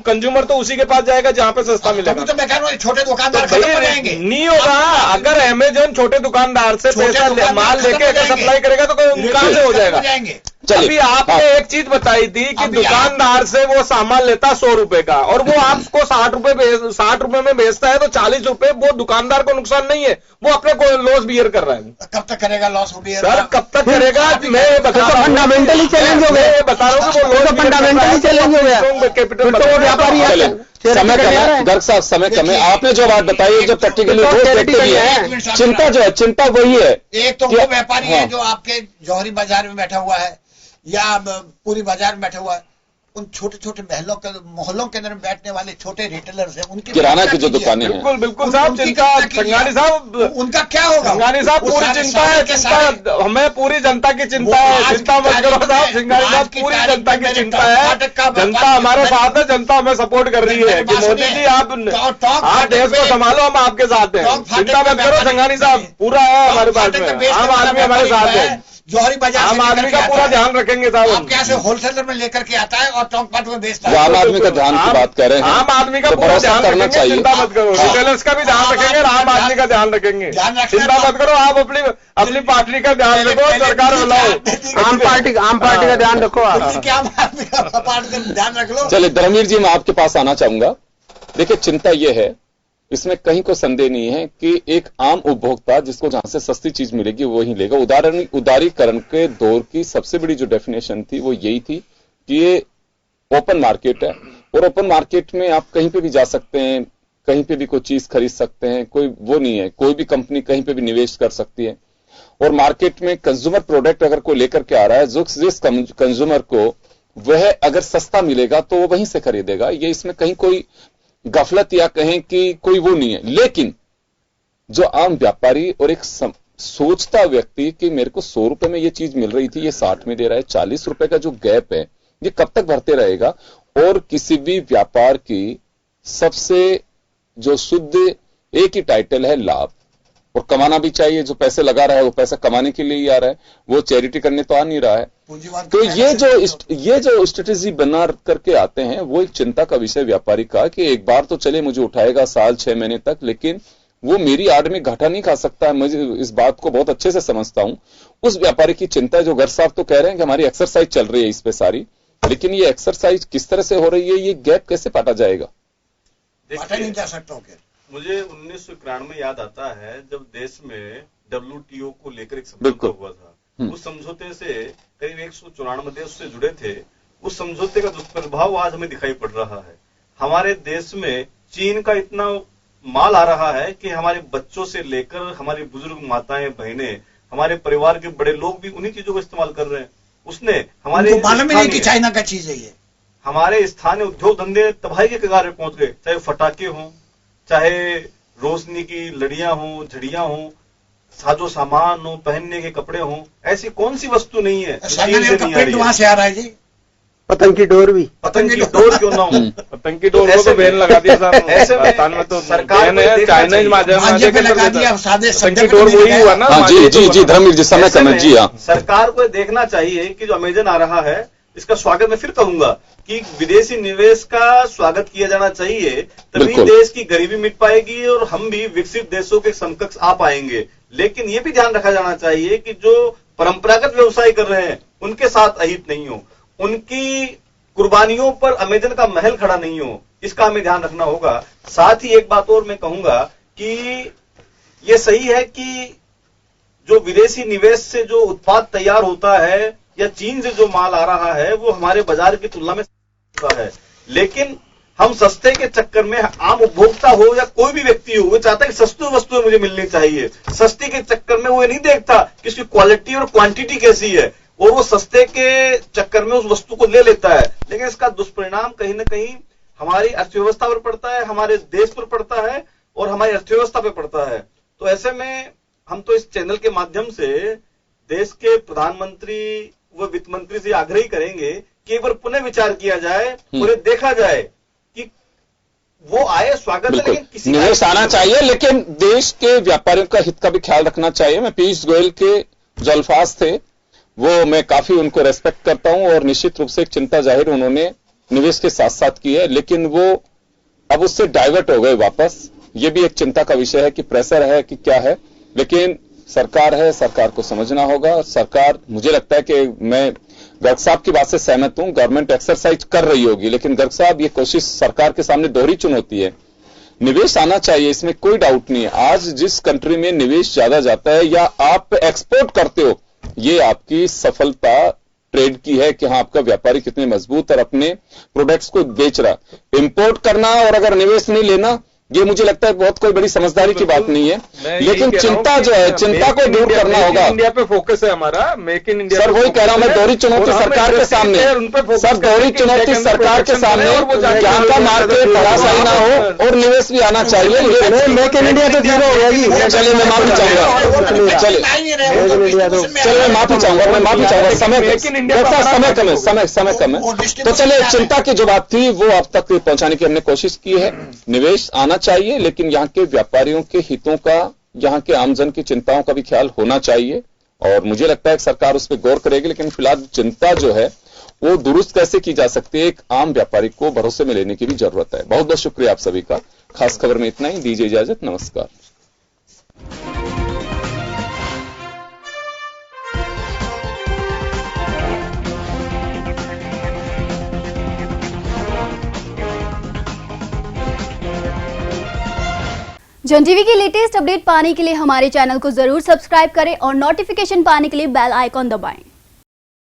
कंज्यूमर तो उसी के पास जाएगा जहाँ पे सस्ता मिलेगा। तो मैं कह रहा हूँ छोटे दुकानदार नहीं होगा। अगर अमेजन छोटे दुकानदार से पैसा माल लेके अगर सप्लाई करेगा तो कहाँ से हो जाएगा? अभी आपने एक चीज बताई थी कि दुकानदार से वो सामान लेता 100 रुपए का और वो आपको 60 रुपए में बेचता है, तो 40 रुपए वो दुकानदार को नुकसान नहीं है, वो अपने को लॉस बियर कर रहा है। कब तक करेगा लॉस बियर? सर कब तक करेगा? मैं बता रहा हूँ फंडामेंटली चैलेंज हो गया, बता रहा हूँ कि वो लॉस फंडामेंटली चैलेंज हो गया, कैपिटल व्यापारी समय कम है। गर्ग साहब समय कम है, आपने जो बात बताई जो प्रैक्टिकली वो देखते भी है, चिंता जो है चिंता वही है। एक तो वो व्यापारी है जो आपके जौहरी बाजार में बैठा हुआ है या पूरी बाजार में बैठा हुआ है, उन छोटे छोटे मोहल्लों के अंदर बैठने वाले छोटे रिटेलर्स हैं, उनकी किराना की जो दुकानें हैं। बिल्कुल साहब चिंता, संघानी साहब उनका क्या होगा? संघानी साहब पूरी चिंता है, चिंता हमें पूरी जनता की चिंता है, चिंता मत करो साहब। संघानी साहब पूरी जनता की चिंता है, जनता हमारे साथ है, जनता हमें सपोर्ट कर रही है कि मोदी जी आप देश को संभालो, हम आपके साथ हैं, चिंता मत करो संघानी साहब, पूरा है हमारे पास में, आम आदमी हमारे साथ है, जौहरी बाजार आम आदमी का पूरा ध्यान रखेंगे साहब। आप कैसे होलसेलर में लेकर के आता है और टॉक पाट में बेचता है? आम आदमी का ध्यान की बात कर रहे हैं, आम आदमी का पूरा ध्यान करना चाहिए, चिंता मत करो। रिटेलर्स का भी ध्यान रखेंगे और आम आदमी का ध्यान रखेंगे, चिंता मत करो। आप अपनी पार्टी का ध्यान रखो, सरकार बुलाओ, आम पार्टी का ध्यान रखो, आम आदमी का पार्टी का ध्यान रख लो। चलिए धर्मवीर जी मैं आपके पास आना चाहूंगा। देखिए चिंता यह है, इसमें कहीं कोई संदेह नहीं है कि एक आम उपभोक्ता जिसको जहां से सस्ती चीज मिलेगी वो ही लेगा। उदारीकरण के दौर की सबसे बड़ी जो डेफिनेशन थी वो यही थी कि ये ओपन मार्केट है और ओपन मार्केट में आप कहीं पे भी जा सकते हैं, कहीं पे भी कोई चीज खरीद सकते हैं, कोई वो नहीं है, कोई भी कंपनी कहीं पे भी निवेश कर सकती है। और मार्केट में कंज्यूमर प्रोडक्ट अगर कोई लेकर के आ रहा है, जिस कंज्यूमर को वह अगर सस्ता मिलेगा तो वो वहीं से खरीदेगा। ये इसमें कहीं कोई गफलत या कहें कि कोई वो नहीं है। लेकिन जो आम व्यापारी और एक सोचता व्यक्ति कि मेरे को 100 रुपए में ये चीज मिल रही थी, ये 60 में दे रहा है, 40 रुपए का जो गैप है ये कब तक भरते रहेगा? और किसी भी व्यापार की सबसे जो शुद्ध एक ही टाइटल है लाभ, और कमाना भी चाहिए। जो पैसे लगा रहा है वो पैसा कमाने के लिए ही आ रहा है, वो चैरिटी करने तो आ नहीं रहा है। तो ये जो स्ट्रेटेजी बना करके आते हैं वो एक चिंता का विषय व्यापारी का कि एक बार तो चले मुझे उठाएगा साल 6 महीने तक, लेकिन वो मेरी आड़ में घाटा नहीं खा सकता है। मुझे इस बात को बहुत अच्छे से समझता हूं। उस व्यापारी की चिंता है। जो गर्ग साहब तो कह रहे हैं कि हमारी एक्सरसाइज चल रही है इस पे सारी, लेकिन ये एक्सरसाइज किस तरह से हो रही है, ये गैप कैसे पाटा जाएगा? पाटा नहीं जा सकता क्या? मुझे 1991 में याद आता है जब देश में WTO को लेकर एक समझौता हुआ था। उस समझौते से करीब 194 देश उससे जुड़े थे। उस समझौते का दुष्प्रभाव आज हमें दिखाई पड़ रहा है। हमारे देश में चीन का इतना माल आ रहा है कि हमारे बच्चों से लेकर हमारी बुजुर्ग माताएं बहनें, हमारे परिवार के बड़े लोग भी उन्हीं चीजों का इस्तेमाल कर रहे हैं। उसने हमारे मालूम नहीं कि चाइना का चीज है ये। हमारे स्थानीय उद्योग धंधे तबाही के कगार पे पहुंच गए, चाहे फटाके हों, चाहे रोशनी की लड़ियां हों, झड़ियां हों, साजो सामान हो, पहनने के कपड़े हों, ऐसी कौन सी वस्तु नहीं है वहां से आ रहा है जी। पतंग की डोर भी, पतंग की डोर क्यों ना हो, पतंग की डोर को तो बैन लगा दिया साहब। ऐसे में तो सरकार ने चाइनीज माध्यम पे लगा दिया, पतंग की डोर वही हुआ ना। जी धर्मवीर जी, समय कमेंट जी। हाँ, सरकार को देखना चाहिए कि जो अमेजन आ रहा है इसका स्वागत मैं फिर कहूंगा कि विदेशी निवेश का स्वागत किया जाना चाहिए, तभी देश की गरीबी मिट पाएगी और हम भी विकसित देशों के समकक्ष आ पाएंगे। लेकिन ये भी ध्यान रखा जाना चाहिए कि जो परंपरागत व्यवसाय कर रहे हैं उनके साथ अहित नहीं हो, उनकी कुर्बानियों पर अमेजन का महल खड़ा नहीं हो, इसका हमें ध्यान रखना होगा। साथ ही एक बात और मैं कहूंगा कि ये सही है कि जो विदेशी निवेश से जो उत्पाद तैयार होता है या चीन से जो माल आ रहा है वो हमारे बाजार की तुलना में सस्ता है, लेकिन हम सस्ते के चक्कर में, आम उपभोक्ता हो या कोई भी व्यक्ति हो, वो चाहता है कि सस्ती वस्तुएं मुझे मिलनी चाहिए। सस्ती के चक्कर में वो ये नहीं देखता कि उसकी क्वालिटी और क्वांटिटी कैसी है, और वो सस्ते के चक्कर में उस वस्तु को ले लेता है। लेकिन इसका दुष्परिणाम कहीं ना कहीं हमारी अर्थव्यवस्था पर पड़ता है, हमारे देश पर पड़ता है और हमारी अर्थव्यवस्था पर पड़ता है। तो ऐसे में हम तो इस चैनल के माध्यम से देश के प्रधानमंत्री व वित्त मंत्री से आग्रह करेंगे कि एक बार पुनः विचार किया जाए और ये देखा जाए कि वो आए, स्वागत है, लेकिन किसी निवेश आना चाहिए, लेकिन देश के व्यापारियों का हित का भी ख्याल रखना चाहिए। मैं पीयूष गोयल के जो अल्फाज थे वो मैं काफी उनको रेस्पेक्ट करता हूं और निश्चित रूप से एक चिंता जाहिर उन्होंने निवेश के साथ साथ की है, लेकिन वो अब उससे डाइवर्ट हो गए वापस। ये भी एक चिंता का विषय है कि प्रेशर है कि क्या है, लेकिन सरकार है, सरकार को समझना होगा। सरकार, मुझे लगता है कि मैं गर्ग साहब की बात से सहमत हूं, गवर्नमेंट एक्सरसाइज कर रही होगी, लेकिन गर्ग साहब ये कोशिश सरकार के सामने दोहरी चुनौती है। निवेश आना चाहिए, इसमें कोई डाउट नहीं है। आज जिस कंट्री में निवेश ज्यादा जाता है या आप एक्सपोर्ट करते हो, ये आपकी सफलता ट्रेड की है कि हाँ आपका व्यापारी कितने मजबूत और अपने प्रोडक्ट्स को बेच रहा। इंपोर्ट करना और अगर निवेश नहीं लेना, ये मुझे लगता है बहुत कोई बड़ी समझदारी की बात नहीं है। लेकिन चिंता जो है, चिंता को दूर करना होगा। इंडिया पे फोकस है हमारा, मेक इन इंडिया। सर वही कह रहा हूं मैं, दोहरी चुनौती सरकार के सामने, सर दोहरी चुनौती सरकार के सामने, जहां का मार्केट धराशायी ना हो और निवेश भी आना चाहिए। मेक इन इंडिया तो जीरो हो गया जी। चलिए मैं माफी चाहूंगा, चलिए मैं माफी चाहूंगा, समय कम है। तो चलिए, चिंता की जो बात थी वो अब तक पहुंचाने की हमने कोशिश की है। निवेश आना चाहिए, लेकिन यहां के व्यापारियों के हितों का, यहां के आमजन की चिंताओं का भी ख्याल होना चाहिए और मुझे लगता है कि सरकार उस पर गौर करेगी। लेकिन फिलहाल चिंता जो है वो दुरुस्त कैसे की जा सकती है, एक आम व्यापारी को भरोसे में लेने की भी जरूरत है। बहुत बहुत शुक्रिया आप सभी का। खास खबर में इतना ही, दीजिए इजाजत, नमस्कार। जन टीवी की लेटेस्ट अपडेट पाने के लिए हमारे चैनल को जरूर सब्सक्राइब करें और नोटिफिकेशन पाने के लिए बेल आइकॉन दबाएं।